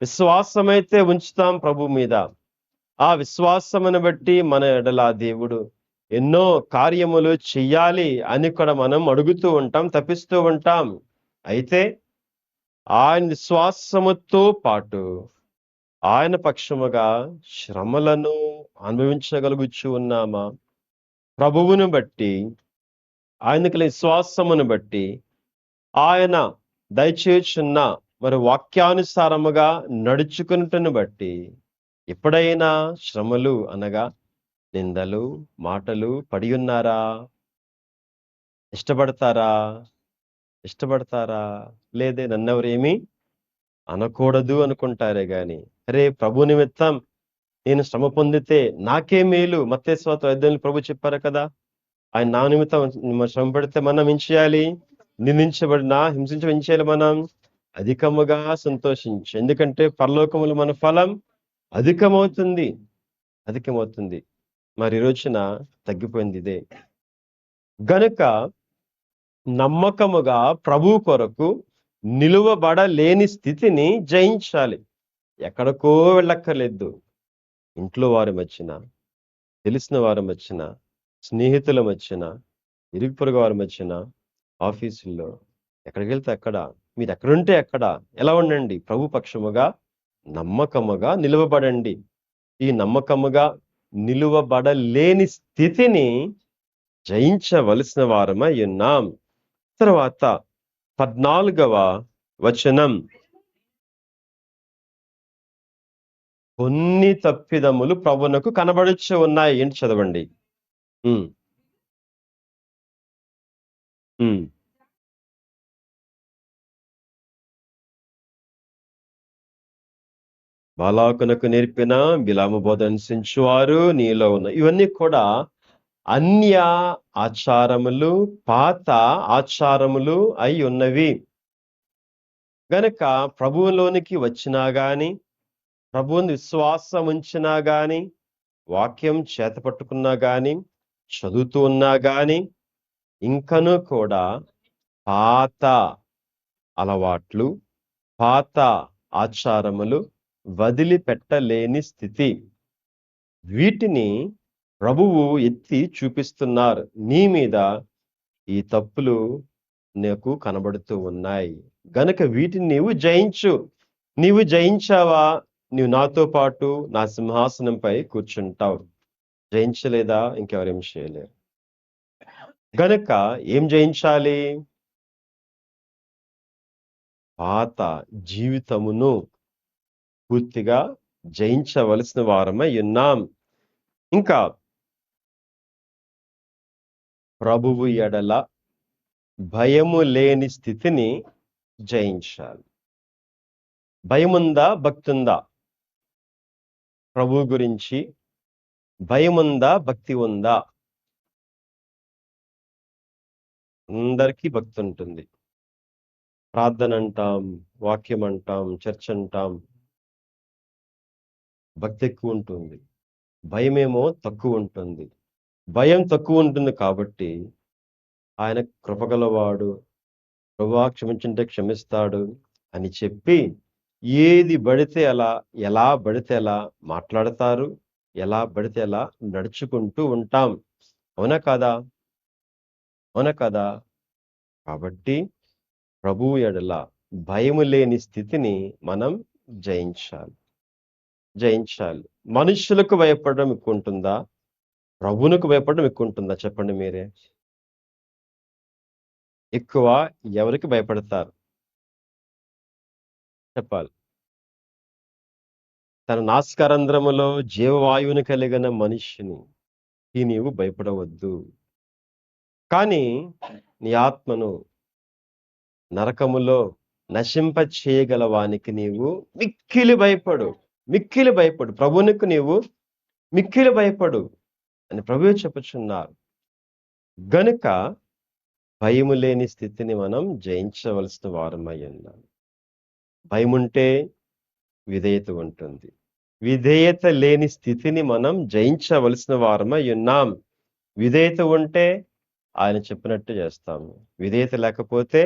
విశ్వాసమైతే ఉంచుతాం ప్రభు మీద. ఆ విశ్వాసమును బట్టి మన ఎడల దేవుడు ఎన్నో కార్యములు చెయ్యాలి అని కూడా మనం అడుగుతూ ఉంటాం, తప్పిస్తూ ఉంటాం. అయితే ఆయన విశ్వాసముతో పాటు ఆయన పక్షముగా శ్రమలను అనుభవించగలుగుచూ ఉన్నామా? ప్రభువును బట్టి, ఆయనకు విశ్వాసమును బట్టి, ఆయన దయచేయుచున్న మరి వాక్యానుసారముగా నడుచుకున్నట్టును బట్టి ఎప్పుడైనా శ్రమలు అనగా నిందలు, మాటలు పడి ఉన్నారా? ఇష్టపడతారా? లేదే నన్నెవరేమీ అనకూడదు అనుకుంటారే గాని అరే ప్రభు నిమిత్తం నేను శ్రమ పొందితే నాకే మేలు. మత్తయి సువార్త 5 ప్రభు చెప్పారు కదా, ఆయన నా నిమిత్తం శ్రమ పడితే మనం ఏం చేయాలి? నిందించబడినా హింసించబడి ఏం చేయాలి? మనం అధికముగా సంతోషించు, ఎందుకంటే పరలోకములో మన ఫలం అధికమవుతుంది. మరి ఈ రోజున తగ్గిపోయింది ఇదే. గనుక నమ్మకముగా ప్రభు కొరకు నిలువబడలేని స్థితిని జయించాలి. ఎక్కడికో వెళ్ళక్కర్లేదు. ఇంట్లో వారు వచ్చిన, తెలిసిన వారు వచ్చిన, స్నేహితులం వచ్చిన, ఇరుగు పొరుగు వారు వచ్చిన, ఆఫీసుల్లో ఎక్కడికి వెళ్తే అక్కడ, మీరు ఎక్కడుంటే అక్కడ ఎలా ఉండండి? ప్రభు పక్షముగా నమ్మకముగా నిలువబడండి. ఈ నమ్మకముగా నిలువబడలేని స్థితిని జయించవలసిన వారమై ఉన్నాం. తర్వాత 14వ వచనం, కొన్ని తప్పిదములు ప్రభువునకు కనబడుచు ఉన్నాయి. ఏంటి చదవండి. బాలాకునకు నేర్పిన బిలాము బోధ అనుసరించువారు నీలో ఉన్న ఇవన్నీ కూడా అన్య ఆచారములు, పాత ఆచారములు అయి ఉన్నవి. గనక ప్రభువులోనికి వచ్చినా గాని, ప్రభువుని విశ్వాసం ఉంచినా గాని, వాక్యం చేత పట్టుకున్నా గాని, చదువుతూ ఉన్నా గాని ఇంకనూ కూడా పాత అలవాట్లు, పాత ఆచారములు వదిలిపెట్టలేని స్థితి. వీటిని ప్రభువు ఎత్తి చూపిస్తున్నారు. నీ మీద ఈ తప్పులు నీకు కనబడుతూ ఉన్నాయి గనక వీటిని నీవు జయించు. నీవు జయించావా, నీవు నాతో పాటు నా సింహాసనంపై కూర్చుంటావు. జయించలేదా, ఇంకెవరేం చేయలేరు. గనక ఏం జయించాలి? పాత జీవితమును పూర్తిగా జయించవలసిన వారమై ఉన్నాం. ఇంకా ప్రభువు ఎడల భయము లేని స్థితిని జయించాలి. భయముందా, భక్తుందా? ప్రభు గురించి భయముందా, భక్తి ఉందా? అందరికీ భక్తి ఉంటుంది. ప్రార్థన అంటాం, వాక్యం అంటాం, చర్చ్ అంటాం, భక్తి ఎక్కువ ఉంటుంది. భయమేమో తక్కువ ఉంటుంది. భయం తక్కువ ఉంటుంది కాబట్టి ఆయన కృపగలవాడు, ప్రభువా క్షమించుంటే క్షమిస్తాడు అని చెప్పి ఏది పడితే అలా, ఎలా పడితే అలా మాట్లాడతారు, ఎలా పడితే అలా నడుచుకుంటూ ఉంటాం. అవునా కాదా? కాబట్టి ప్రభువు ఎడల భయము లేని స్థితిని మనం జయించాలి. మనుషులకు భయపడడం ఎక్కువ ఉంటుందా, ప్రభువునకు భయపడడం ఎక్కువ ఉంటుందా? చెప్పండి మీరే. ఎక్కువ ఎవరికి భయపడతారు? చెప్పాలి. తన నాసికారంధ్రములో జీవవాయువుని కలిగిన మనిషిని నీవు భయపడవద్దు. కానీ నీ ఆత్మను నరకములో నశింప చేయగల వానికి నీవు మిక్కిలి భయపడు. ప్రభువునికి నీవు మిక్కిలి భయపడు అని ప్రభువే చెప్పుచున్నారు. గనుక భయము లేని స్థితిని మనం జయించవలసిన వారమై ఉన్నాం. భయముంటే విధేయత ఉంటుంది. విధేయత లేని స్థితిని మనం జయించవలసిన వారమై ఉన్నాం. విధేయత ఉంటే ఆయన చెప్పినట్టు చేస్తాము. విధేయత లేకపోతే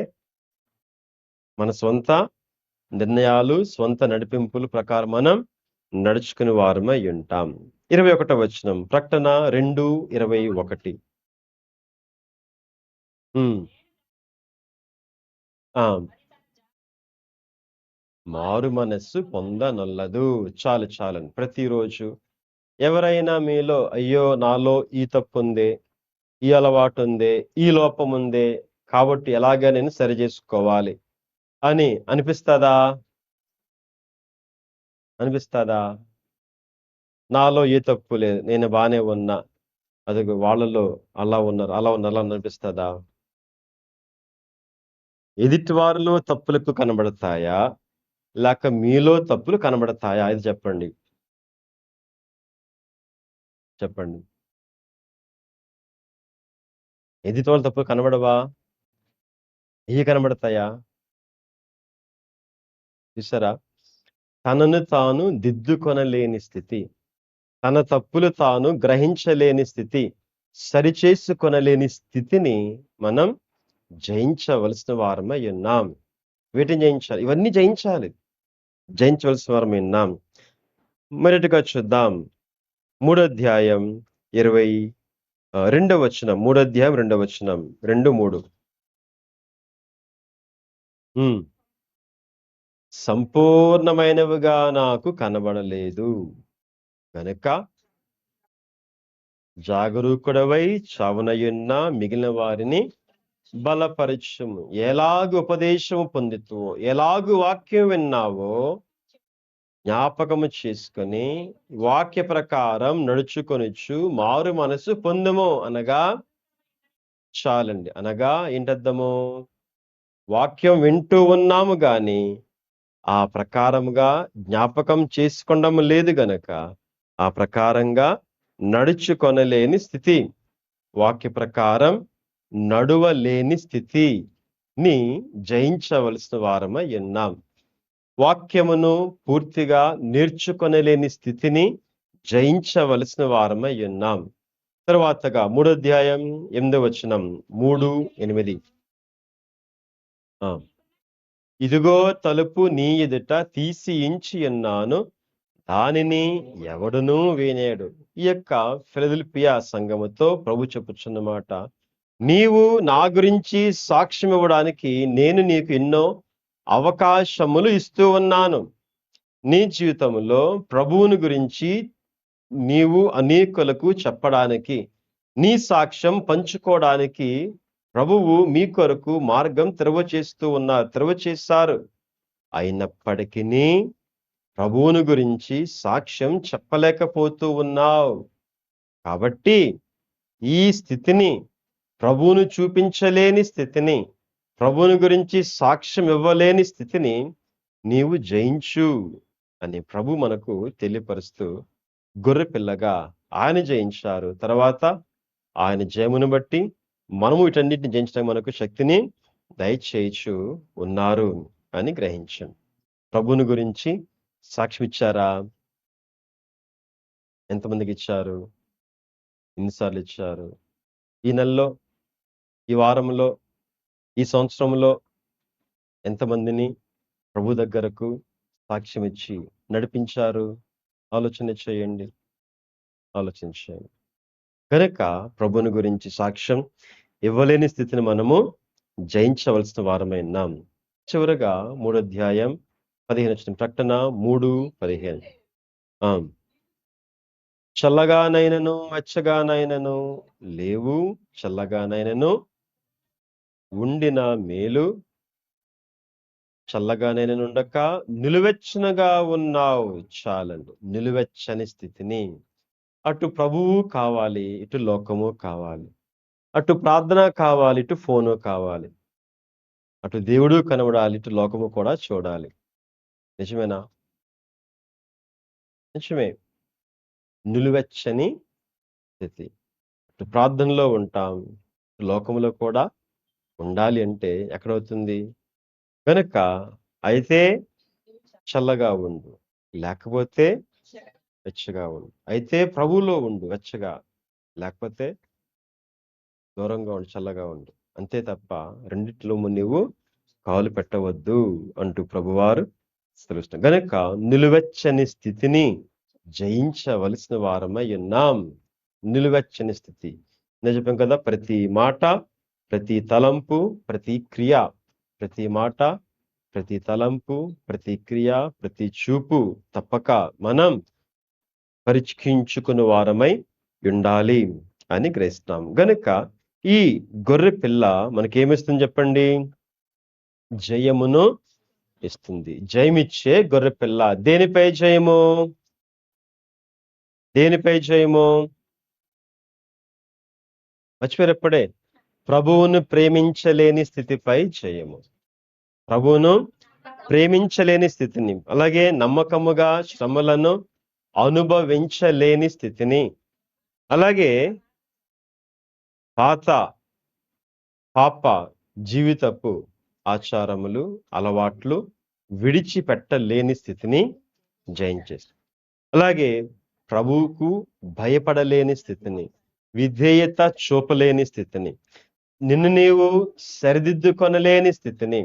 మన స్వంత నిర్ణయాలు, స్వంత నడిపింపుల ప్రకారం మనం నడుచుకుని వారమై ఉంటాం. 21వ వచనం ప్రకటన 2:21. హ్మ్. ఆ! మారు మనస్సు పొందనొల్లదు. చాలండి. ప్రతిరోజు ఎవరైనా మీలో అయ్యో! నాలో ఈ తప్పుందే, ఈ అలవాటుందే, ఈ లోపముందే, కాబట్టి ఎలాగా నేను సరిజేసుకోవాలి అని అనిపిస్తదా? అనిపిస్తదా? నాలో ఏ తప్పు లేదు. నేను బానే ఉన్నా. అదిగో వాళ్ళలో అలా ఉన్నారు, అలా ఉన్నారు అలా అనిపిస్తదా? ఎదుటి వారిలో తప్పులెక్కువ కనబడతాయా? లేక మీలో తప్పులు కనబడతాయా? ఇది చెప్పండి. చెప్పండి. ఎదుటి వాళ్ళ తప్పులు కనబడవా? ఇయ్యి కనబడతాయా? చూసారా? తనను తాను దిద్దుకొనలేని స్థితి. తన తప్పులు తాను గ్రహించలేని స్థితి. సరిచేసుకొనలేని స్థితిని మనం జయించవలసిన వారమై ఉన్నాం. వీటిని జయించాలి. ఇవన్నీ జయించాలి. జయించవలసిన వారమై ఉన్నాం. మొదటిగా చూద్దాం. మూడో అధ్యాయం 22వ వచనం. మూడో అధ్యాయం 2వ వచనం. 2, 3. హ్మ్. సంపూర్ణమైనవిగా నాకు కనబడలేదు. గనక జాగరూకుడవై చావునయున్న మిగిలిన వారిని బలపరచుము. ఎలాగు ఉపదేశము పొందితువో, ఎలాగు వాక్యం విన్నావో జ్ఞాపకము చేసుకొని వాక్య ప్రకారం నడుచుకొనుచు మారు మనసు పొందుము అనగా చాలండి. అనగా ఏంటర్థము? వాక్యం వింటూ ఉన్నాము గాని ఆ ప్రకారముగా జ్ఞాపకం చేసుకొనడం లేదు గనక ఆ ప్రకారంగా నడుచుకొనలేని స్థితి. వాక్య ప్రకారం నడువలేని స్థితిని జయించవలసిన వారమై ఉన్నాం. వాక్యమును పూర్తిగా నేర్చుకొనలేని స్థితిని జయించవలసిన వారమై ఉన్నాం. తరువాతగా 3వ అధ్యాయం 8వ వచనం. 3, 8. ఆ! ఇదిగో తలుపు నీ ఎదుట తీసియించి ఉన్నాను. దానిని ఎవడునూ వీనేడు. ఈ యొక్క ఫిలదెల్ఫియా సంఘముతో ప్రభు చెప్పుచున్న మాట. నీవు నా గురించి సాక్ష్యమివ్వడానికి నేను నీకు ఎన్నో అవకాశములు ఇస్తూ ఉన్నాను. నీ జీవితంలో ప్రభువుని గురించి నీవు అనేకులకు చెప్పడానికి, నీ సాక్ష్యం పంచుకోవడానికి ప్రభువు మీ కొరకు మార్గం తెరవ చేశారు. అయినప్పటికినీ ప్రభువుని గురించి సాక్ష్యం చెప్పలేకపోతూ ఉన్నావు. కాబట్టి ఈ స్థితిని, ప్రభువును చూపించలేని స్థితిని, ప్రభువుని గురించి సాక్ష్యం ఇవ్వలేని స్థితిని నీవు జయించు అని ప్రభు మనకు తెలియపరుస్తూ గొర్రెపిల్లగా ఆయన జయించారు. తర్వాత ఆయన జయమును బట్టి మనము వీటన్నిటిని జయించడానికి మనకు శక్తిని దయచేయచ్చు ఉన్నారు అని గ్రహించండి. ప్రభువుని గురించి సాక్ష్యం ఇచ్చారా? ఎంతమందికి ఇచ్చారు? ఎన్నిసార్లు ఇచ్చారు? ఈ నెలలో, ఈ వారంలో, ఈ సంవత్సరంలో ఎంతమందిని ప్రభు దగ్గరకు సాక్ష్యం ఇచ్చి నడిపించారు? ఆలోచన చేయండి. ఆలోచించండి. కనుక ప్రభువుని గురించి సాక్ష్యం ఇవ్వలేని స్థితిని మనము జయించవలసిన వారమై ఉన్నాం. చివరగా 3వ అధ్యాయం 15 వచనం. ప్రకటన 3:15. ఆ! చల్లగానైనను, వెచ్చగానైనను లేవు. చల్లగానైనను ఉండిన మేలు, చల్లగానైనను ఉండక నిలువెచ్చనగా ఉన్నావు. చాలండి. నిలువెచ్చని స్థితిని. అటు ప్రభువు కావాలి, ఇటు లోకము కావాలి. అటు ప్రార్థన కావాలి, ఇటు ఫోను కావాలి. అటు దేవుడు కనబడాలి, ఇటు లోకము కూడా చూడాలి. నిజమేనా? నిజమే. నిలువెచ్చని స్థితి. ఇటు ప్రార్థనలో ఉంటాం. లోకములో కూడా ఉండాలి అంటే ఎక్కడవుతుంది? గనుక అయితే చల్లగా ఉండు, లేకపోతే వెచ్చగా ఉండు. అయితే ప్రభువులో ఉండు వెచ్చగా, లేకపోతే దూరంగా ఉండు, చల్లగా ఉండు. అంతే తప్ప రెండిట్లో నువ్వు కాలు పెట్టవద్దు అంటూ ప్రభువారు సెలవిస్తున్నారు. గనుక నిలువెచ్చని స్థితిని జయించవలసిన వారమై ఉన్నాం. నిలువెచ్చని స్థితి. నేను చెప్పాను కదా, ప్రతి మాట, ప్రతి తలంపు, ప్రతి క్రియ, ప్రతి మాట, ప్రతి తలంపు, ప్రతి క్రియ, ప్రతి చూపు తప్పక మనం పరీక్షించుకుని వారమై ఉండాలి అని గ్రహిస్తాం. గనుక ఈ గొర్రె పిల్ల మనకేమిస్తుంది చెప్పండి? జయమును ఇస్తుంది. జయమిచ్చే గొర్రె పిల్ల. దేనిపై జయము? దేనిపై జయము? మర్చిపోయారప్పుడే. ప్రభువును ప్రేమించలేని స్థితిపై జయము. ప్రభువును ప్రేమించలేని స్థితిని, అలాగే నమ్మకముగా శ్రమలను అనుభవించలేని స్థితిని, అలాగే పాప జీవితపు ఆచారములు, అలవాట్లు విడిచిపెట్టలేని స్థితిని జయించేస్తుంది. అలాగే ప్రభువుకు భయపడలేని స్థితిని, విధేయత చూపలేని స్థితిని, నిన్ను నీవు సరిదిద్దుకొనలేని స్థితిని,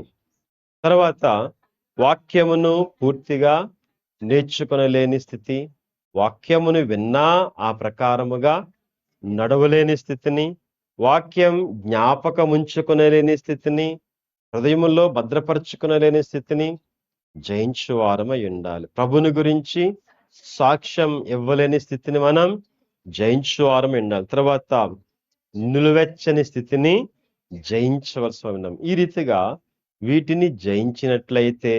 తర్వాత వాక్యమును పూర్తిగా నేర్చుకొనలేని స్థితి, వాక్యమును విన్నా ఆ ప్రకారముగా నడవలేని స్థితిని, వాక్యం జ్ఞాపకముంచుకొనలేని స్థితిని, హృదయములో భద్రపరుచుకొనలేని స్థితిని జయించు వారమై ఉండాలి. ప్రభుని గురించి సాక్ష్యం ఇవ్వలేని స్థితిని మనం జయించు వారమై ఉండాలి. తర్వాత నిలువెచ్చని స్థితిని జయించవలసి ఉన్నాం. ఈ రీతిగా వీటిని జయించినట్లయితే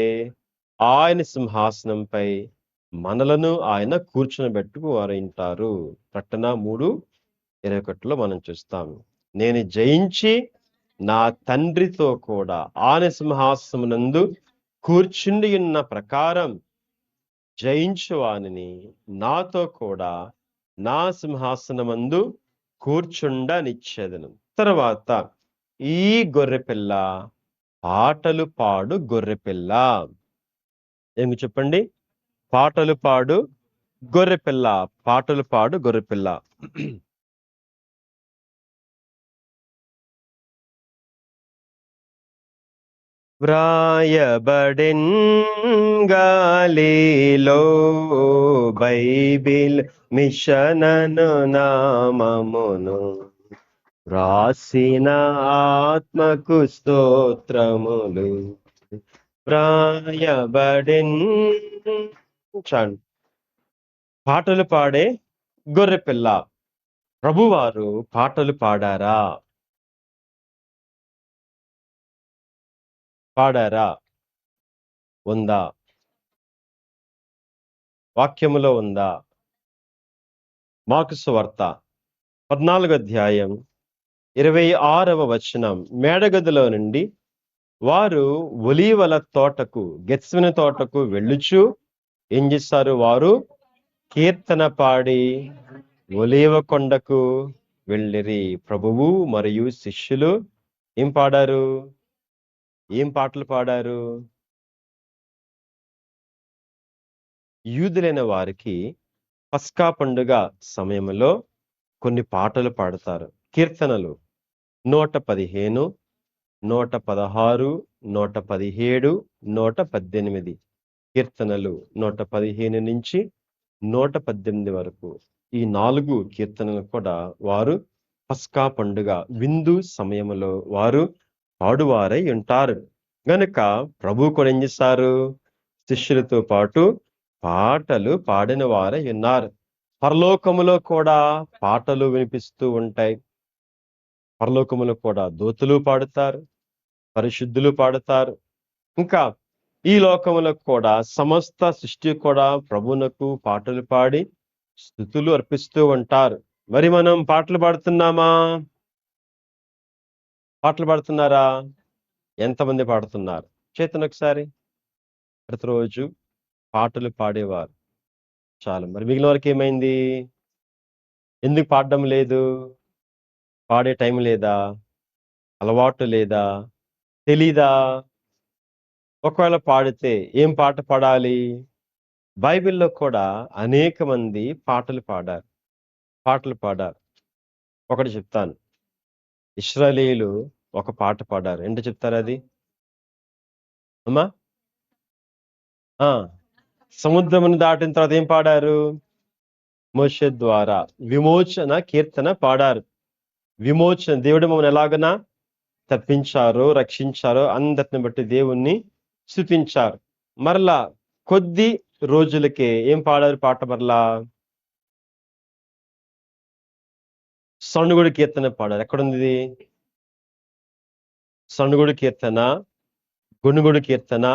ఆయన సింహాసనంపై మనలను ఆయన కూర్చునబెట్టుకు వారింటారు. ప్రకటన 3:21 మనం చూస్తాము. నేను జయించి నా తండ్రితో కూడా ఆయన సింహాసనమునందు కూర్చుండి ఉన్న ప్రకారం జయించు వానిని నాతో కూడా నా సింహాసనమందు కూర్చుండనిచ్చేదను. తర్వాత ఈ గొర్రెపిల్ల పాటలు పాడు గొర్రెపిల్ల. ఏమి చెప్పండి? పాటలు పాడు గొర్రెపిల్ల. పాటలు పాడు గొర్రెపిల్ల. వ్రాయబడెన్ గాలిలో బైబిల్ మిషనను నామమును రాసిన ఆత్మకు స్తోత్రములు. వ్రాయబడెన్ పాటలు పాడే గొర్రెపిల్ల. ప్రభువారు పాటలు పాడారా? పాడారా? ఉందా? వాక్యములో ఉందా? మార్కు సువార్త 14:26 మేడగదిలో నుండి వారు ఒలీవల తోటకు, గెత్సేమనే తోటకు వెళ్ళుచు ఏం చేస్తారు? వారు కీర్తన పాడి ఒలీవ కొండకు వెళ్ళిరి. ప్రభువు మరియు శిష్యులు ఏం పాడారు? ఏం పాటలు పాడారు? యూదులైన వారికి పస్కా పండుగ సమయంలో కొన్ని పాటలు పాడతారు. కీర్తనలు 115, 116, 117, 118. కీర్తనలు 115 నుంచి 118 వరకు. ఈ 4 కీర్తనలు కూడా వారు పస్కా పండుగ విందు సమయంలో వారు పాడువారై ఉంటారు. గనుక ప్రభు కూడా ఏం చేస్తారు? శిష్యులతో పాటు పాటలు పాడిన వారై ఉన్నారు. పరలోకములో కూడా పాటలు వినిపిస్తూ ఉంటాయి. పరలోకములో కూడా దూతలు పాడుతారు, పరిశుద్ధులు పాడుతారు. ఇంకా ఈ లోకములో కూడా సమస్త సృష్టి కూడా ప్రభువునకు పాటలు పాడి స్తుతులు అర్పిస్తూ ఉంటారు. మరి మనం పాటలు పాడుతున్నామా? పాటలు పాడుతున్నారా? ఎంతమంది పాడుతున్నారు? చేతును ఒకసారి. ప్రతిరోజు పాటలు పాడేవారు చాలు. మరి మిగిలిన వారికి ఏమైంది? ఎందుకు పాడడం లేదు? పాడే టైం లేదా? అలవాటు లేదా? తెలీదా? ఒకవేళ పాడితే ఏం పాట పాడాలి? బైబిల్‌లో కూడా అనేక మంది పాటలు పాడారు. ఒకటి చెప్తాను. ఇశ్రాయేలీయులు ఒక పాట పాడారు. ఏంటో చెప్తారది? అమ్మా? ఆ! సముద్రమును దాటిన తర్వాత ఏం పాడారు? మోషే ద్వారా విమోచన కీర్తన పాడారు. విమోచన దేవుడు మమ్మల్ని ఎలాగనా తప్పించారో, రక్షించారో అందరిని బట్టి దేవుణ్ణి స్తుతించారు. మరలా కొద్ది రోజులకే ఏం పాడారు పాట మరలా? సణుగుడు కీర్తన పాడారు. ఎక్కడుందిది? సణుగుడు కీర్తన, గుణుగుడు కీర్తన,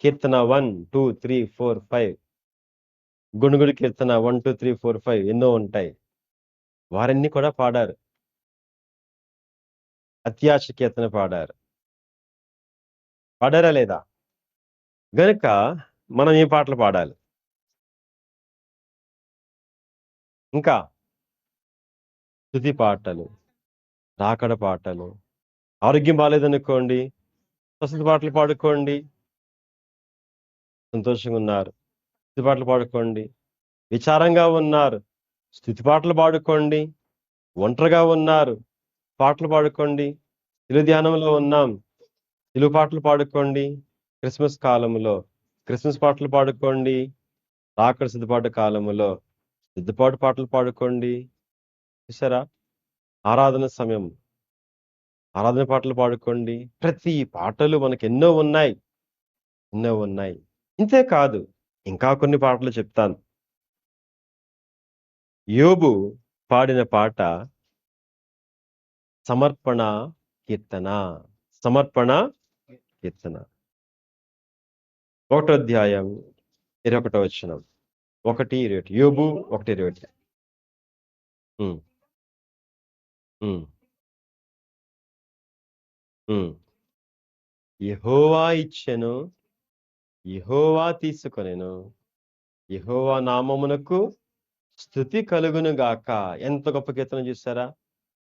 కీర్తన 1, 2, 3, 4, 5. గుణుగుడు కీర్తన 1, 2, 3, 4, 5 ఎన్నో ఉంటాయి. వారన్నీ కూడా పాడారు. అత్యాశ కీర్తన పాడారు. పాడారా లేదా? గనుక మనం ఏ పాటలు పాడాలి? ఇంకా స్తుతి పాటలు, రాకడ పాటలు. ఆరోగ్యం బాలేదనుకోండి, స్వస్థత పాటలు పాడుకోండి. సంతోషంగా ఉన్నారు, స్తుతి పాటలు పాడుకోండి. విచారంగా ఉన్నారు, స్తుతి పాటలు పాడుకోండి. ఒంటరిగా ఉన్నారు, పాటలు పాడుకోండి. శిలువ ధ్యానంలో ఉన్నాం, శిలువ పాటలు పాడుకోండి. క్రిస్మస్ కాలంలో క్రిస్మస్ పాటలు పాడుకోండి. రాకడ సిద్ధపాటు కాలములో సిద్ధపాటు పాటలు పాడుకోండి. చూసారా? ఆరాధన సమయం ఆరాధన పాటలు పాడుకోండి. ప్రతి పాటలు మనకు ఎన్నో ఉన్నాయి. ఇంతే కాదు, ఇంకా కొన్ని పాటలు చెప్తాను. యోబు పాడిన పాట సమర్పణ కీర్తన. సమర్పణ కీర్తన 1వ అధ్యాయం 21వ వచనం. 1:21. యోబు 1:21. ఉమ్, ఉమ్, ఉమ్. యెహోవా ఇచ్చెను, యెహోవా తీసుకొనెను, యెహోవా నామమునకు స్తుతి కలుగును గాక. ఎంత గొప్ప కీర్తన చూసారా?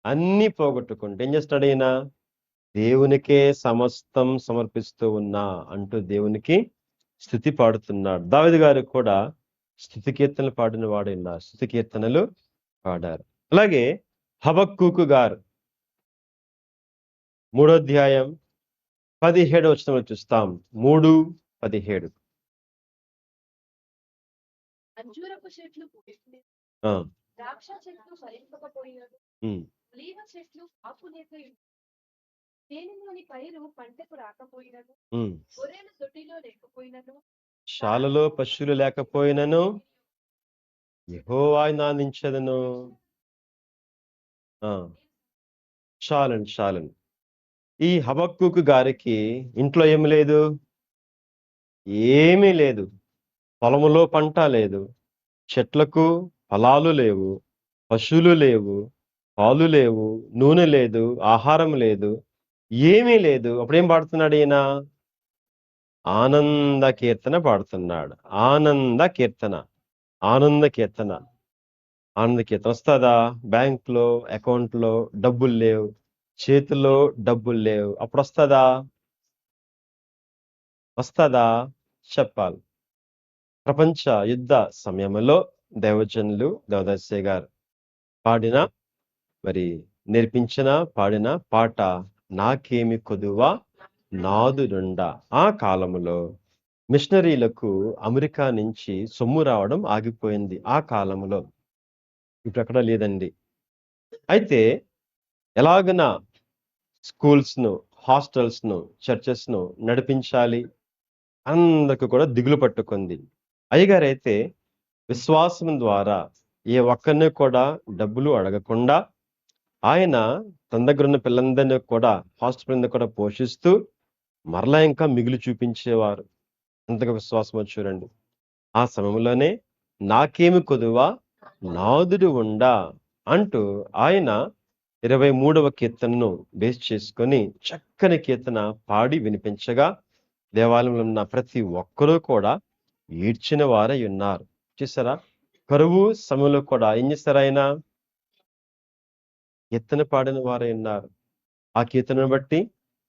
అన్ని పోగొట్టుకుంటే ఏం చేస్తాడు ఈయన? దేవునికే సమస్తం సమర్పిస్తూ ఉన్నా అంటూ దేవునికి స్తుతి పాడుతున్నాడు. దావీదు గారు కూడా స్తుతి కీర్తనలు పాడిన వాడైనా స్తుతి కీర్తనలు పాడారు. అలాగే హబక్కూకు గారు 3వ అధ్యాయం 17వ వచనంలో చూస్తాం. 3:17. అంజూరపు చెట్లు పూయలేదు, ఆ, ద్రాక్ష చెట్లు ఫలింపకపోయినను, ఉమ్, ఒలీవ చెట్లు ఆకులేక తేనెలోని పైరు పంటకు రాకపోయినను, ఉమ్. గొర్రెలు దొడ్డిలో లేకపోయినను, శాలలో పశువులు లేకపోయినను యెహోవాను ఆనందించెదను. ఆ, చాలండి. ఈ హబక్కూకు గారికి ఇంట్లో ఏమి లేదు, ఏమీ లేదు. పొలములో పంట లేదు, చెట్లకు ఫలాలు లేవు, పశువులు లేవు, పాలు లేవు, నూనె లేదు, ఆహారం లేదు, ఏమీ లేదు. అప్పుడేం పాడుతున్నాడు ఈయన? ఆనంద కీర్తన పాడుతున్నాడు. ఆనంద కీర్తన ఆనంద కీర్తన ఆనంద కీర్తన వస్తుందా? బ్యాంక్ లో అకౌంట్ లో డబ్బులు లేవు, చేతిలో డబ్బులు లేవు, అప్పుడు వస్తుందా? చెప్పాలి. ప్రపంచ యుద్ధ సమయంలో దైవజనులు దేవదాసయ్య గారు పాడిన నేర్పించిన పాడిన పాట నాకేమి కొదువా నాదునుండా. ఆ కాలములో మిషనరీలకు అమెరికా నుంచి సొమ్ము రావడం ఆగిపోయింది ఆ కాలంలో. ఇప్పుడు ఎక్కడ లేదండి. అయితే ఎలాగన స్కూల్స్ ను, హాస్టల్స్ ను, చర్చెస్ ను నడిపించాలి అందరికి కూడా దిగులు పట్టుకుంది. అయ్యగారైతే విశ్వాసం ద్వారా ఏ ఒక్కరిని కూడా డబ్బులు అడగకుండా ఆయన తన దగ్గర ఉన్న పిల్లలందరినీ కూడా హాస్టల్ కూడా పోషిస్తూ మరలా ఇంకా మిగిలి చూపించేవారు. ఎంతగా విశ్వాసం చూడండి. ఆ సమయంలోనే నాకేమి కొదువా నాదుడు ఉండా అంటూ ఆయన 23వ కీర్తనను బేస్ చేసుకొని చక్కని కీర్తన పాడి వినిపించగా దేవాలయంలో ఉన్న ప్రతి ఒక్కరూ కూడా ఏడ్చిన వారై ఉన్నారు. చూసారా? కరువు సమయంలో కూడా ఏం చేశారు? ఆయన కీర్తన పాడిన వారై ఉన్నారు. ఆ కీర్తనను బట్టి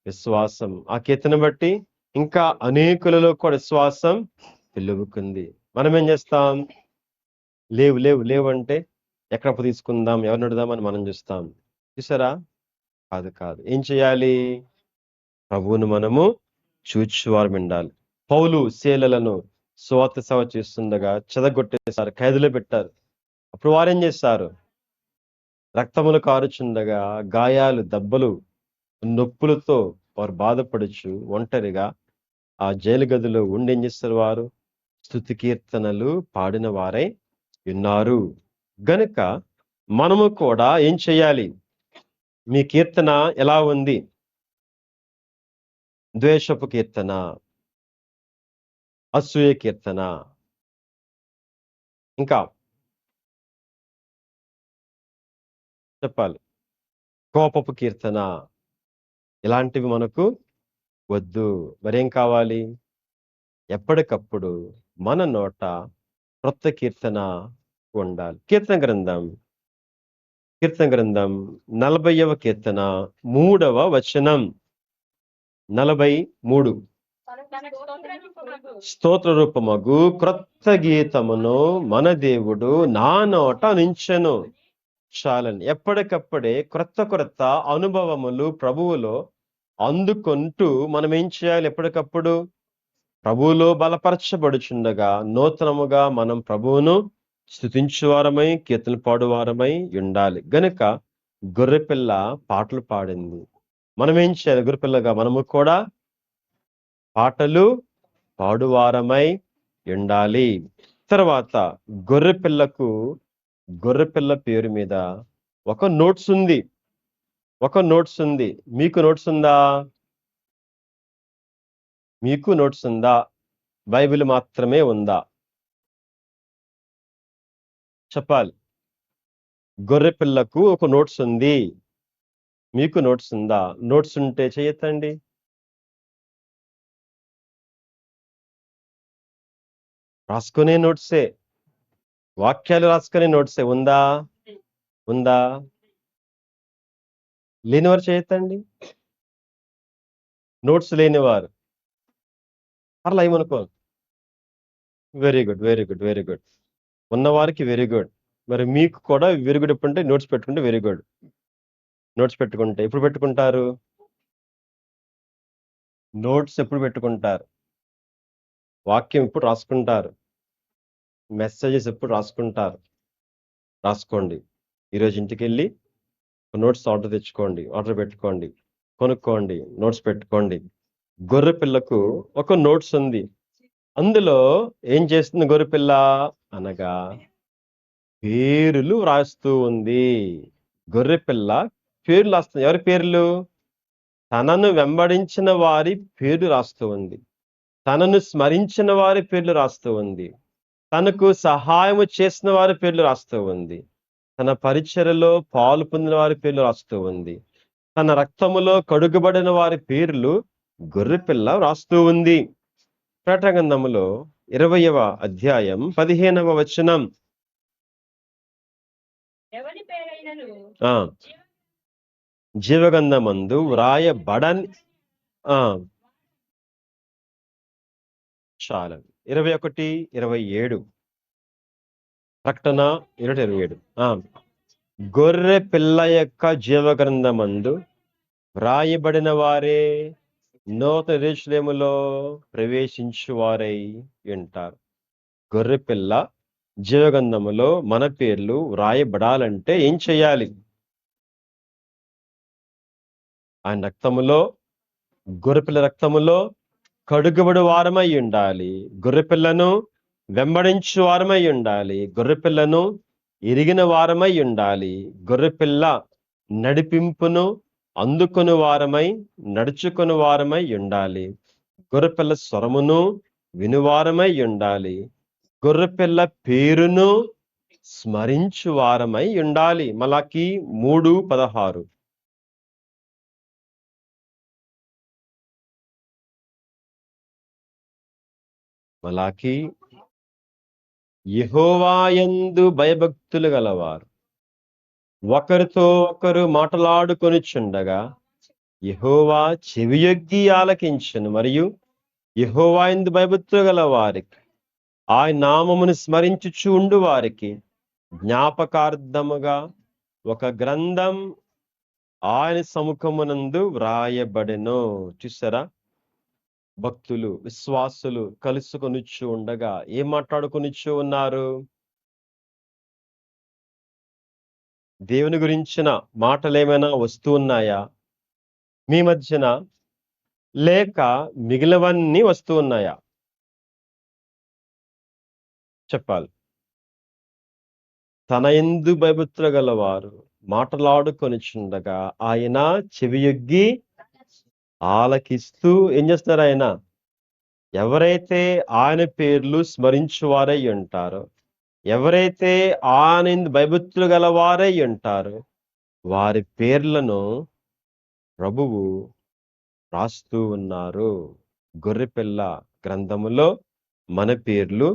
విశ్వాసం, ఆ కీర్తన బట్టి ఇంకా అనేకులలో కూడా విశ్వాసం పెళ్ళుబుకుంది. మనం ఏం చేస్తాం? లేవు లేవు లేవు అంటే ఎక్కడ అప్పు తీసుకుందాం, ఎవరిని అడుగుదామని మనం చూస్తాం. చూసారా? కాదు కాదు. ఏం చేయాలి? ప్రభువును మనము చూచువారం ఉండాలి. పౌలు శీలలను సువార్త సేవ చేస్తుండగా చెదగొట్టేశారు, ఖైదులో పెట్టారు. అప్పుడు వారేం చేశారు? రక్తములు కారుచుండగా, గాయాలు, దెబ్బలు, నొప్పులతో వారు బాధపడుచు ఒంటరిగా ఆ జైలు గదిలో ఉండి ఏం చేస్తారు? వారు స్తుతి కీర్తనలు పాడిన వారై ఉన్నారు. గనుక మనము కూడా ఏం చేయాలి? మీ కీర్తన ఎలా ఉంది? ద్వేషపు కీర్తన, అసూయ కీర్తన, ఇంకా చెప్పాలి, కోపపు కీర్తన, ఇలాంటివి మనకు వద్దు. మరేం కావాలి? ఎప్పటికప్పుడు మన నోట క్రొత్త కీర్తన ఉండాలి. కీర్తన గ్రంథం 40వ కీర్తన 3వ వచనం. 43. స్తోత్ర రూపమగు క్రొత్త గీతమును మన దేవుడు నా నోట నించెను. చాలండి. ఎప్పటికప్పుడే క్రొత్త అనుభవములు ప్రభువులో అందుకుంటూ మనం ఏం చేయాలి? ఎప్పటికప్పుడు ప్రభువులో బలపరచబడుచుండగా నూతనముగా మనం ప్రభువును స్తుతించువారమై, కీర్తన పాడువారమై ఉండాలి. గనుక గొర్రెపిల్ల పాటలు పాడింది. మనం ఏం చేయాలి? గొర్రెపిల్లగా మనము కూడా పాటలు పాడువారమై ఉండాలి. తర్వాత గొర్రెపిల్ల పేరు మీద ఒక నోట్స్ ఉంది. మీకు నోట్స్ ఉందా? మీకు నోట్స్ ఉందా? బైబిల్ మాత్రమే ఉందా? చెప్పాలి. గొర్రెపిల్లకు ఒక నోట్స్ ఉంది. మీకు నోట్స్ ఉందా? నోట్స్ ఉంటే చేయొద్దండి. రాసుకునే నోట్సే, వాక్యాలు రాసుకునే నోట్సే. ఉందా? లేనివారు చేయొద్దండి. నోట్స్ లేనివారు అట్లా ఏమనుకో. Very good. ఉన్నవారికి వెరీ గుడ్. మరి మీకు కూడా వెరీ గుడ్ ఎప్పుడంటే నోట్స్ పెట్టుకుంటే వెరీ గుడ్. నోట్స్ పెట్టుకుంటే ఎప్పుడు పెట్టుకుంటారు? నోట్స్ ఎప్పుడు పెట్టుకుంటారు? వాక్యం ఎప్పుడు రాసుకుంటారు? మెసేజెస్ ఎప్పుడు రాసుకుంటారు? రాసుకోండి. ఈరోజు ఇంటికి వెళ్ళి నోట్స్ ఆర్డర్ పెట్టుకోండి, కొనుక్కోండి, నోట్స్ పెట్టుకోండి. గొర్రె పిల్లకు ఒక నోట్స్ ఉంది. అందులో ఏం చేస్తుంది గొర్రెపిల్ల అనగా పేర్లు రాస్తూ ఉంది. గొర్రెపిల్ల పేర్లు రాస్తుంది. ఎవరి పేర్లు? తనను వెంబడించిన వారి పేర్లు రాస్తూ ఉంది. తనను స్మరించిన వారి పేర్లు రాస్తూ ఉంది. తనకు సహాయము చేసిన వారి పేర్లు రాస్తూ ఉంది. తన పరిచర్యలో పాలు పొందిన వారి పేర్లు రాస్తూ ఉంది. తన రక్తములో కడుగబడిన వారి పేర్లు గొర్రెపిల్ల రాస్తూ ఉంది. ప్రకటన గ్రంథములో 20వ అధ్యాయం 15వ వచనం. జీవగంధమందు వ్రాయబడని చాలా 21:27. ప్రకటన 27. గొర్రె పిల్ల యొక్క జీవగ్రంథమందు వ్రాయబడిన వారే నూతన యెరూషలేములో ప్రవేశించు వారై ఉంటారు. గొర్రె పిల్ల జీవగంధములో మన పేర్లు వ్రాయబడాలంటే ఏం చేయాలి? ఆయన రక్తములో, గొర్రెపిల్ల రక్తములో కడుగబడి వారమై ఉండాలి. గొర్రెపిల్లను వెంబడించు వారమై ఉండాలి. గొర్రెపిల్లను ఎరిగిన వారమై ఉండాలి. గొర్రెపిల్ల నడిపింపును అందుకొని వారమై, నడుచుకొని వారమై ఉండాలి. గొర్రెపిల్ల స్వరమును వినువారమై ఉండాలి. గొర్రెపిల్ల పేరును స్మరించు వారమై ఉండాలి. మలాకి 3:16. మలాకి యెహోవాయందు భయభక్తులు గలవారు ఒకరితో ఒకరు మాటలాడుకొనిచుండగా యెహోవా చెవియొగ్గి ఆలకించెను, మరియు యెహోవా యందు భయభక్తులు గల వారికి, ఆయన నామమును స్మరించుచు ఉండు వారికి జ్ఞాపకార్థముగా ఒక గ్రంథం ఆయన సముఖమునందు వ్రాయబడెను. చూసారా, భక్తులు విశ్వాసులు కలుసుకొనిచ్చు ఉండగా ఏం మాట్లాడుకొనిచ్చు ఉన్నారు? దేవుని గురించిన మాటలు ఏమైనా వస్తూ ఉన్నాయా మీ మధ్యన, లేక మిగిలినవన్నీ వస్తూ ఉన్నాయా? చెప్పాలి. తన యందు భయభక్తులు గలవారు మాటలాడుకొనిచుండగా ఆయన చెవియొగ్గి ఆలకిస్తూ ఏం చేస్తారు ఆయన? ఎవరైతే ఆయన పేర్లు స్మరించువారై ఉంటారో, ఎవరైతే ఆయన యందు భయభక్తులు గలవారై ఉంటారో, వారి పేర్లను ప్రభువు రాస్తూ ఉన్నారు. గొర్రెపిల్ల గ్రంథములో మన పేర్లు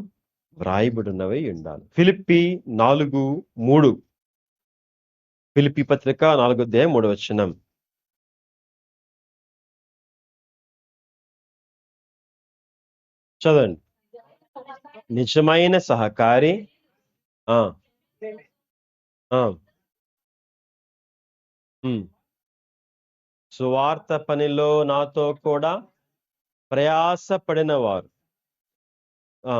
వ్రాయబడినవై ఉండాలి. ఫిలిప్పి 4:3. ఫిలిప్పి పత్రిక 4:3. చదవండి. నిజమైన సహకారి, ఆ ఆ సువార్త పనిలో నాతో కూడా ప్రయాసపడిన వారు, ఆ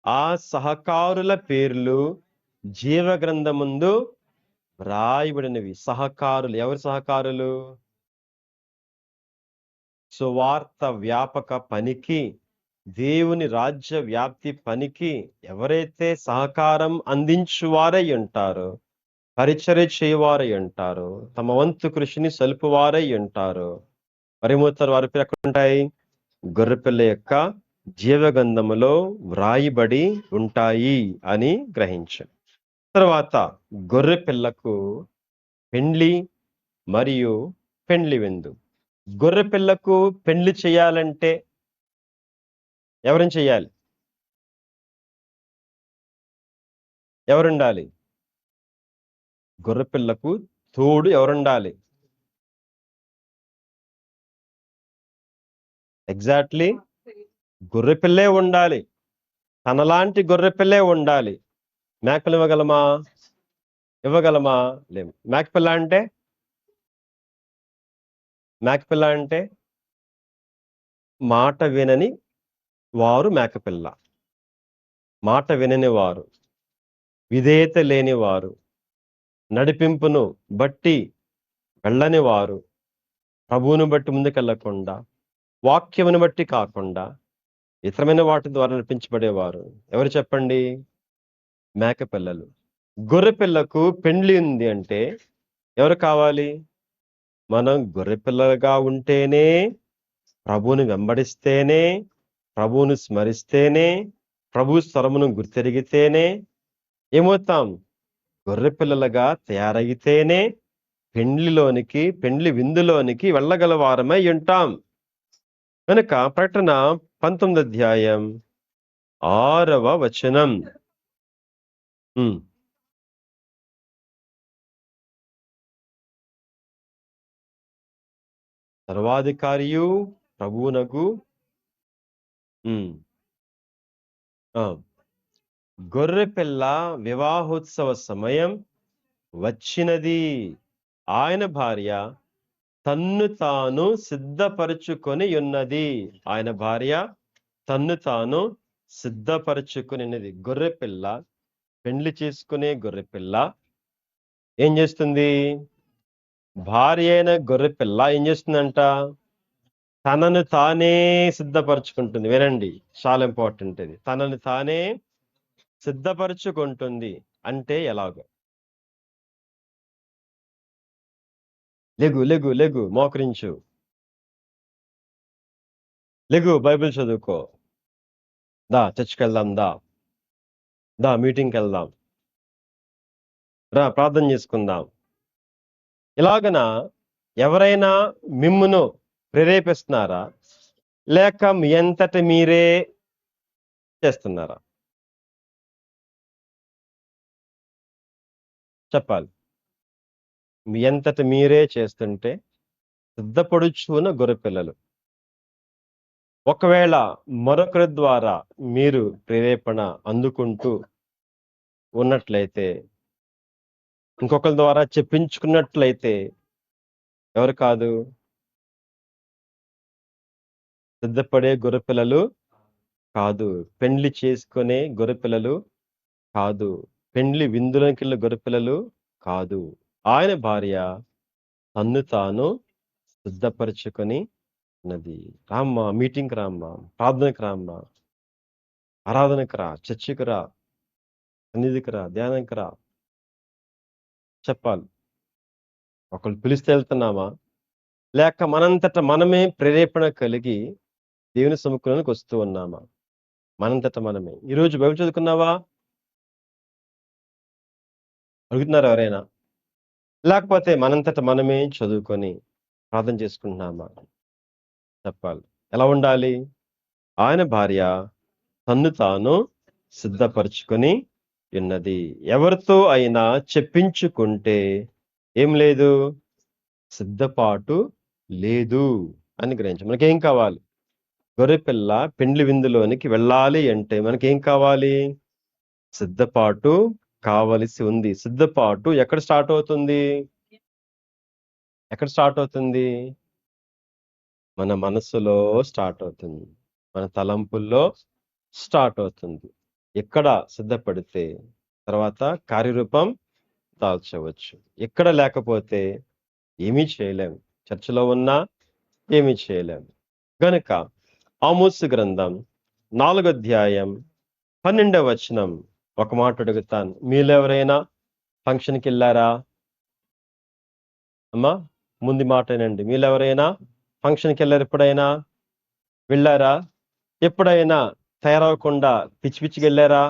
ఆ సహకారుల పేర్లు జీవ గ్రంథమందు రాయబడినవి. సహకారులు ఎవరి సహకారులు? సువార్త వ్యాపక పనికి, దేవుని రాజ్య వ్యాప్తి పనికి ఎవరైతే సహకారం అందించువారై ఉంటారో, పరిచర్య చేయవారై ఉంటారో, తమ వంతు కృషిని సలుపువారై ఉంటారో, పరిమూర్తలు వారి పేరు ఎక్కడ ఉంటాయి? గొర్రెపిల్ల యొక్క జీవగంధములో వ్రాయబడి ఉంటాయి అని గ్రహించండి. తర్వాత గొర్రె పిల్లకు పెండ్లి మరియు పెండ్లి విందు. గొర్రె పిల్లకు పెండ్లి చేయాలంటే ఎవరిని చేయాలి? ఎవరుండాలి? గొర్రె పిల్లకు తోడు ఎవరుండాలి? ఎగ్జాక్ట్లీ గొర్రె పిల్లే ఉండాలి. తనలాంటి గొర్రె పిల్లే ఉండాలి. మేకలు ఇవ్వగలమా? ఇవ్వగలమా? లేము. మేకపిల్ల అంటే మాట వినని వారు మేకపిల్ల. మాట వినని వారు, విధేయత లేని వారు, నడిపింపును బట్టి వెళ్ళని వారు, ప్రభువును బట్టి ముందుకెళ్లకుండా, వాక్యమును బట్టి కాకుండా ఇతరమైన వాటి ద్వారా నడిపించబడేవారు ఎవరు చెప్పండి? మేకపిల్లలు. గొర్రె పిల్లకు పెండ్లి ఉంది అంటే ఎవరు కావాలి? మనం గొర్రె పిల్లలుగా ఉంటేనే, ప్రభువుని వెంబడిస్తేనే, ప్రభువును స్మరిస్తేనే, ప్రభు స్వరమును గుర్తెరిగితేనే ఏమవుతాం? గొర్రె పిల్లలుగా తయారైతేనే పెండ్లి విందులోనికి వెళ్ళగల వారమై ఉంటాం. కనుక ప్రకటన 19:6. సర్వాధికారియు ప్రభువునకు గొర్రె పిల్ల వివాహోత్సవ సమయం వచ్చినది. ఆయన భార్య తన్ను తాను సిద్ధపరచుకొని ఉన్నది. ఆయన భార్య తన్ను తాను సిద్ధపరచుకొని ఉన్నది. గొర్రె పిల్ల, పెండ్లి చేసుకునే గొర్రె పిల్ల ఏం చేస్తుంది? భార్య అయిన గొర్రె పిల్ల ఏం చేస్తుందంట? తనను తానే సిద్ధపరచుకుంటుంది. వినండి, చాలా ఇంపార్టెంట్ ఇది. తనను తానే సిద్ధపరచుకుంటుంది అంటే ఎలాగో? లెగు మోకరించు, లెగు, బైబిల్ చదువుకో, దా చర్చికి వెళ్దాం, దా మీటింగ్కి వెళ్దాం, రా ప్రార్థన చేసుకుందాం. ఇలాగన ఎవరైనా మిమ్మును ప్రేరేపిస్తున్నారా, లేక మీ అంతట మీరే చేస్తున్నారా? చెప్పాలి. మీ అంతట మీరే చేస్తుంటే సిద్ధపడుచున్న గొర్రెపిల్లలు. ఒకవేళ మరొకరి ద్వారా మీరు ప్రేరేపణ అందుకుంటూ ఉన్నట్లయితే, ఇంకొకరి ద్వారా చెప్పించుకున్నట్లయితే ఎవరు కాదు? సిద్ధపడే గొర్రెపిల్లలు కాదు. పెండ్లి చేసుకునే గొర్రెపిల్లలు కాదు. పెండ్లి విందులోకెళ్ళే గొర్రెపిల్లలు కాదు. ఆయన భార్య తన్ను తాను సిద్ధపరచుకొని ఉన్నది. రామ్మా, మీటింగ్‌కి రామ్మా, ప్రార్థనకి రామ్మా, ఆరాధనకి రా, చర్చికి రా, సన్నిధికి రా, ధ్యానంకి రా చెప్పాలి. ఒకళ్ళు పిలిస్తే వెళ్తున్నామా? లేక మనంతట మనమే ప్రేరేపణ కలిగి దేవుని సముఖంలోనికి వస్తూ ఉన్నామా? మనంతట మనమే. ఈరోజు బైబిల్ చదువుకున్నావా? అడుగుతున్నారు ఎవరైనా? లేకపోతే మనంతట మనమే చదువుకొని ప్రార్థన చేసుకుంటున్నామా? చెప్పాలి. ఎలా ఉండాలి? ఆయన భార్య తన్ను తాను సిద్ధపరచుకొని ఉన్నది. ఎవరితో అయినా చెప్పించుకుంటే ఏం లేదు? సిద్ధపాటు లేదు అని గ్రహించాలి. మనకేం కావాలి? గొర్రెపిల్ల పెండ్లి విందులోనికి వెళ్ళాలి అంటే మనకేం కావాలి? సిద్ధపాటు కావలసి ఉంది. సిద్ధపాటు ఎక్కడ స్టార్ట్ అవుతుంది? ఎక్కడ స్టార్ట్ అవుతుంది? మన మనస్సులో స్టార్ట్ అవుతుంది. మన తలంపుల్లో స్టార్ట్ అవుతుంది. ఎక్కడ సిద్ధపడితే తర్వాత కార్యరూపం దాల్చవచ్చు. ఎక్కడ లేకపోతే ఏమీ చేయలేం. చర్చిలో ఉన్నా ఏమీ చేయలేం. గనుక ఆమోసు గ్రంథం 4వ అధ్యాయం 12వ వచనం ఒక మాట అడుగుతాను. మీలో ఎవరైనా ఫంక్షన్‌కి వెళ్ళారా? అమ్మా ముందు మాటేనండి. మీలో ఎవరైనా ఫంక్షన్‌కి వెళ్ళారా ఎప్పుడైనా? వెళ్ళారా? ఎప్పుడైనా తయారవ్వకుండా పిచ్చి పిచ్చిగా వెళ్ళారా?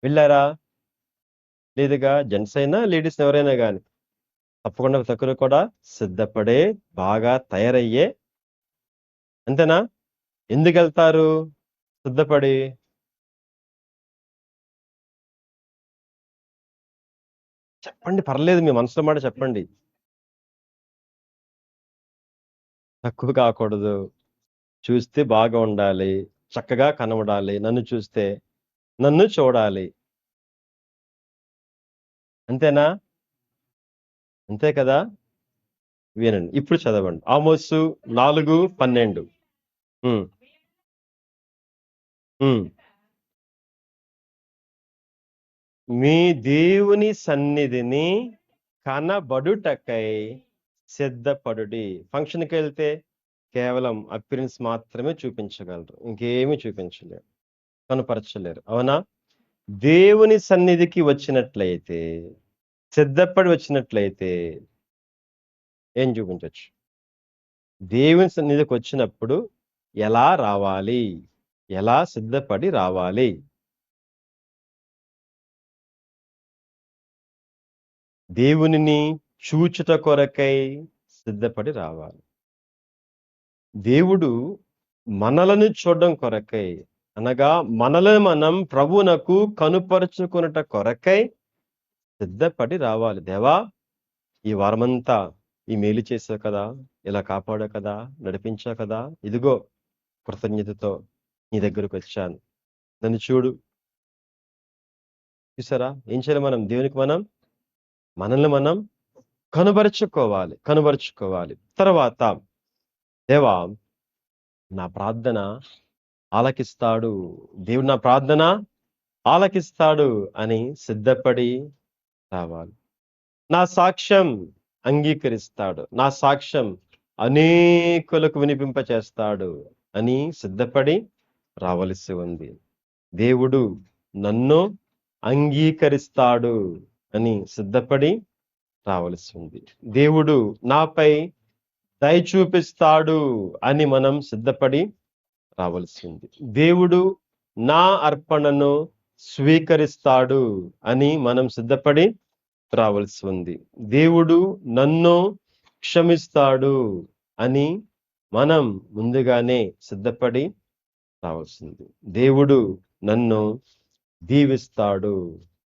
వెళ్ళారా? లేదుగా. జెంట్స్ అయినా లేడీస్ ఎవరైనా గాని తప్పకుండా ప్రతి ఒక్కరు కూడా సిద్ధపడే బాగా తయారయ్యే అంతేనా? ఎందుకెళ్తారు సిద్ధపడి? చెప్పండి పర్లేదు. మీ మనసులో మాట చెప్పండి. తక్కువ కాకూడదు. చూస్తే బాగా ఉండాలి. చక్కగా కనబడాలి. నన్ను చూస్తే. నన్ను చూడాలి. అంతేనా? అంతే కదా? వినండి. ఇప్పుడు చదవండి. ఆమోసు 4:12. హ్మ్. హ్మ్. మీ దేవుని సన్నిధిని కనబడుటకై సిద్ధపడుడి. ఫంక్షన్‌కి వెళ్తే కేవలం అపియరెన్స్ మాత్రమే చూపించగలరు. ఇంకేమీ చూపించలేరు. కనపరచలేరు. అవునా? దేవుని సన్నిధికి వచ్చినట్లయితే, సిద్ధపడి వచ్చినట్లయితే ఏం చూపించొచ్చు? దేవుని సన్నిధికి వచ్చినప్పుడు ఎలా రావాలి? ఎలా సిద్ధపడి రావాలి? దేవునిని చూచుట కొరకై సిద్ధపడి రావాలి. దేవుడు మనలను చూడడం కొరకై అనగా మనలను మనం ప్రభువునకు కనుపరుచుకొనుట కొరకై సిద్ధపడి రావాలి. దేవా ఈ వారమంతా ఈ మేలు చేశావు కదా! ఇలా కాపాడావు కదా! నడిపించావు కదా! ఇదిగో కృతజ్ఞతతో నీ దగ్గరకొచ్చాను. నన్ను చూడు. చూసారా? ఏం చేయాలి మనం? దేవునికి మనల్ని మనం కనబరుచుకోవాలి. కనబరుచుకోవాలి. తర్వాత దేవా నా ప్రార్థన ఆలకిస్తాడు. దేవుడు నా ప్రార్థన ఆలకిస్తాడు అని సిద్ధపడి రావాలి. నా సాక్ష్యం అంగీకరిస్తాడు. నా సాక్ష్యం అనేకులకు వినిపింపచేస్తాడు అని సిద్ధపడి రావలసి ఉంది. దేవుడు నన్ను అంగీకరిస్తాడు అని సిద్ధపడి రావలసి ఉంది. దేవుడు నాపై దయ చూపిస్తాడు అని మనం సిద్ధపడి రావలసి ఉంది. దేవుడు నా అర్పణను స్వీకరిస్తాడు అని మనం సిద్ధపడి రావలసి ఉంది. దేవుడు నన్ను క్షమిస్తాడు అని మనం ముందుగానే సిద్ధపడి రావాల్సింది. దేవుడు నన్ను దీవిస్తాడు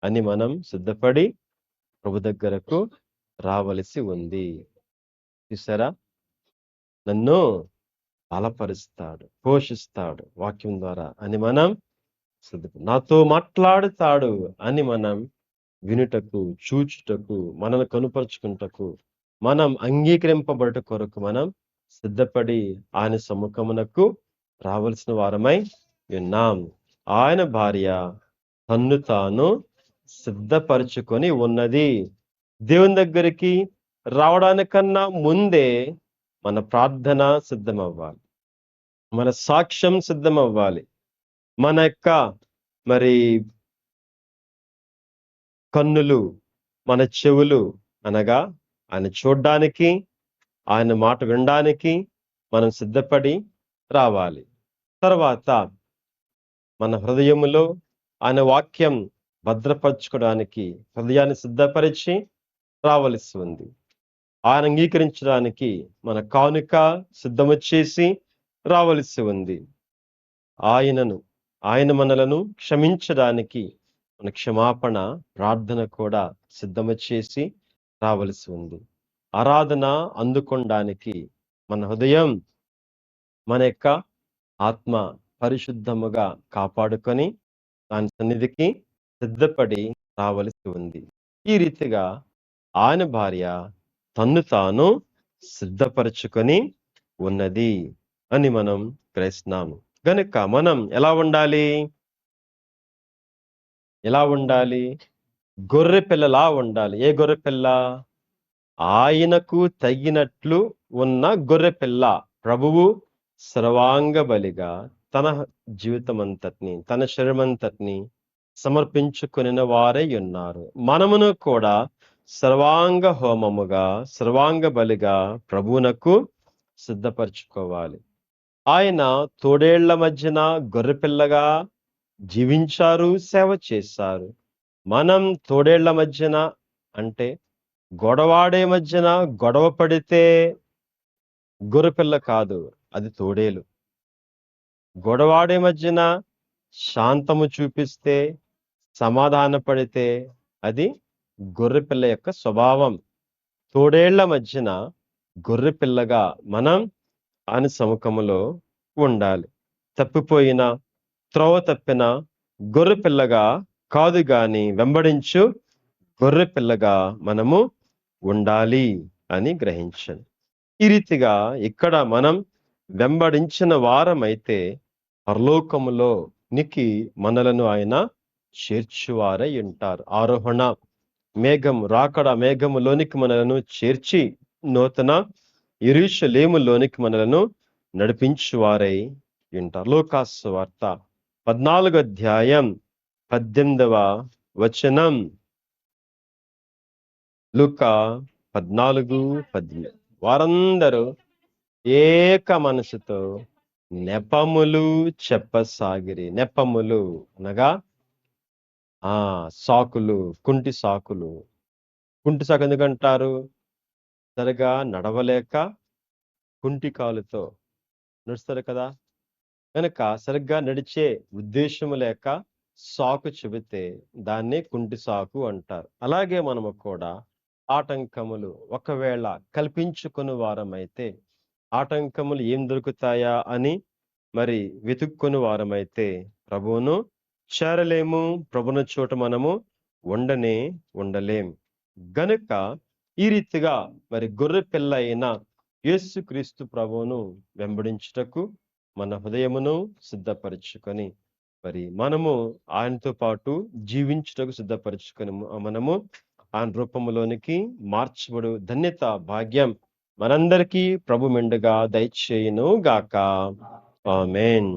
అని మనం సిద్ధపడి ప్రభు దగ్గరకు రావలసి ఉంది. చూసారా, నన్ను బలపరుస్తాడు, పోషిస్తాడు వాక్యం ద్వారా అని మనం నాతో మాట్లాడుతాడు అని మనం వినుటకు, చూచుటకు, మనల్ని కనుపరుచుకుంటకు, మనం అంగీకరింపబడట కొరకు మనం సిద్ధపడి ఆయన సముఖమునకు రావలసిన వారమై ఉన్నాం. ఆయన భార్య తన్ను తాను సిద్ధపరచుకొని ఉన్నది. దేవుని దగ్గరికి రావడానికన్నా ముందే మన ప్రార్థన సిద్ధమవ్వాలి, మన సాక్ష్యం సిద్ధమవ్వాలి, మన యొక్క మరి కన్నులు, మన చెవులు అనగా ఆయన చూడ్డానికి, ఆయన మాట వినడానికి మనం సిద్ధపడి రావాలి. తర్వాత మన హృదయములో ఆయన వాక్యం భద్రపరచుకోవడానికి హృదయాన్ని సిద్ధపరిచి రావలసి ఉంది. ఆయన అంగీకరించడానికి మన కానుక సిద్ధము చేసి రావలసి ఉంది. ఆయన మనలను క్షమించడానికి మన క్షమాపణ ప్రార్థన కూడా సిద్ధము చేసి రావలసి ఉంది. ఆరాధన అందుకోవడానికి మన హృదయం, మన యొక్క ఆత్మ పరిశుద్ధముగా కాపాడుకొని దాని సన్నిధికి సిద్ధపడి రావలసి ఉంది. ఈ రీతిగా ఆయన భార్య తన్ను తాను సిద్ధపరచుకొని ఉన్నది అని మనం గ్రహిస్తున్నాము. గనుక మనం ఎలా ఉండాలి? గొర్రె పిల్లలా ఉండాలి. ఏ గొర్రె పిల్ల? ఆయనకు తగినట్లు ఉన్న గొర్రె పిల్ల. ప్రభువు సర్వాంగ బలిగా తన జీవితమంతటిని, తన శరీరమంతటిని సమర్పించుకొనిన వారై ఉన్నారు. మనమును కూడా సర్వాంగ హోమముగా, సర్వాంగ బలిగా ప్రభువునకు సిద్ధపరచుకోవాలి. ఆయన తోడేళ్ల మధ్యన గొర్రెపిల్లగా జీవించారు, సేవ చేశారు. మనం తోడేళ్ల మధ్యన అంటే గొడవాడే మధ్యన గొడవ పడితే గొర్రెపిల్ల కాదు, అది తోడేలు. గొడవాడే మధ్యన శాంతము చూపిస్తే, సమాధాన పడితే అది గొర్రెపిల్ల యొక్క స్వభావం. తోడేళ్ల మధ్యన గొర్రెపిల్లగా మనం ఆయన సముఖములో ఉండాలి. తప్పిపోయిన, త్రోవ తప్పిన గొర్రెపిల్లగా కాదు గాని వెంబడించు గొర్రెపిల్లగా మనము ఉండాలి అని గ్రహించండి. ఈ రీతిగా ఇక్కడ మనం వెంబడించిన వారమైతే పరలోకములోనికి మనలను ఆయన చేర్చువారై ఉంటారు. ఆరోహణ మేఘం, రాకడ మేఘములోనికి మనలను చేర్చి నూతన యెరూషలేములోనికి మనలను నడిపించువారై ఉంటారు. లూకాసు వార్త 14వ అధ్యాయం 18వ వచనం. లూకా 14:18. వారందరూ ఏక మనసుతో నెపములు చెప్పసాగిరి. నెపములు అనగా సాకులు, కుంటి సాకులు. కుంటి సాకు ఎందుకంటారు? సరిగా నడవలేక కుంటి కాలుతో నడుస్తారు కదా, కనుక సరిగ్గా నడిచే ఉద్దేశం లేక సాకు చెబితే దాన్ని కుంటి సాకు అంటారు. అలాగే మనము కూడా ఆటంకములు ఒకవేళ కల్పించుకుని వారమైతే, ఆటంకములు ఏం దొరుకుతాయా అని మరి వెతుక్కుని వారమైతే ప్రభువును చేరలేము, ప్రభుని చోట మనము ఉండలేం. గనుక ఈ రీతిగా మరి గొర్రె పిల్ల అయిన యేసుక్రీస్తు ప్రభువును వెంబడించుటకు మన హృదయమును సిద్ధపరచుకొని మరి మనము ఆయనతో పాటు జీవించుటకు సిద్ధపరచుకొని మనము ఆయన రూపములోనికి మార్చబడు ధన్యత, భాగ్యం మనందరికీ ప్రభు మెండుగా దయచేయును గాక. ఆమేన్.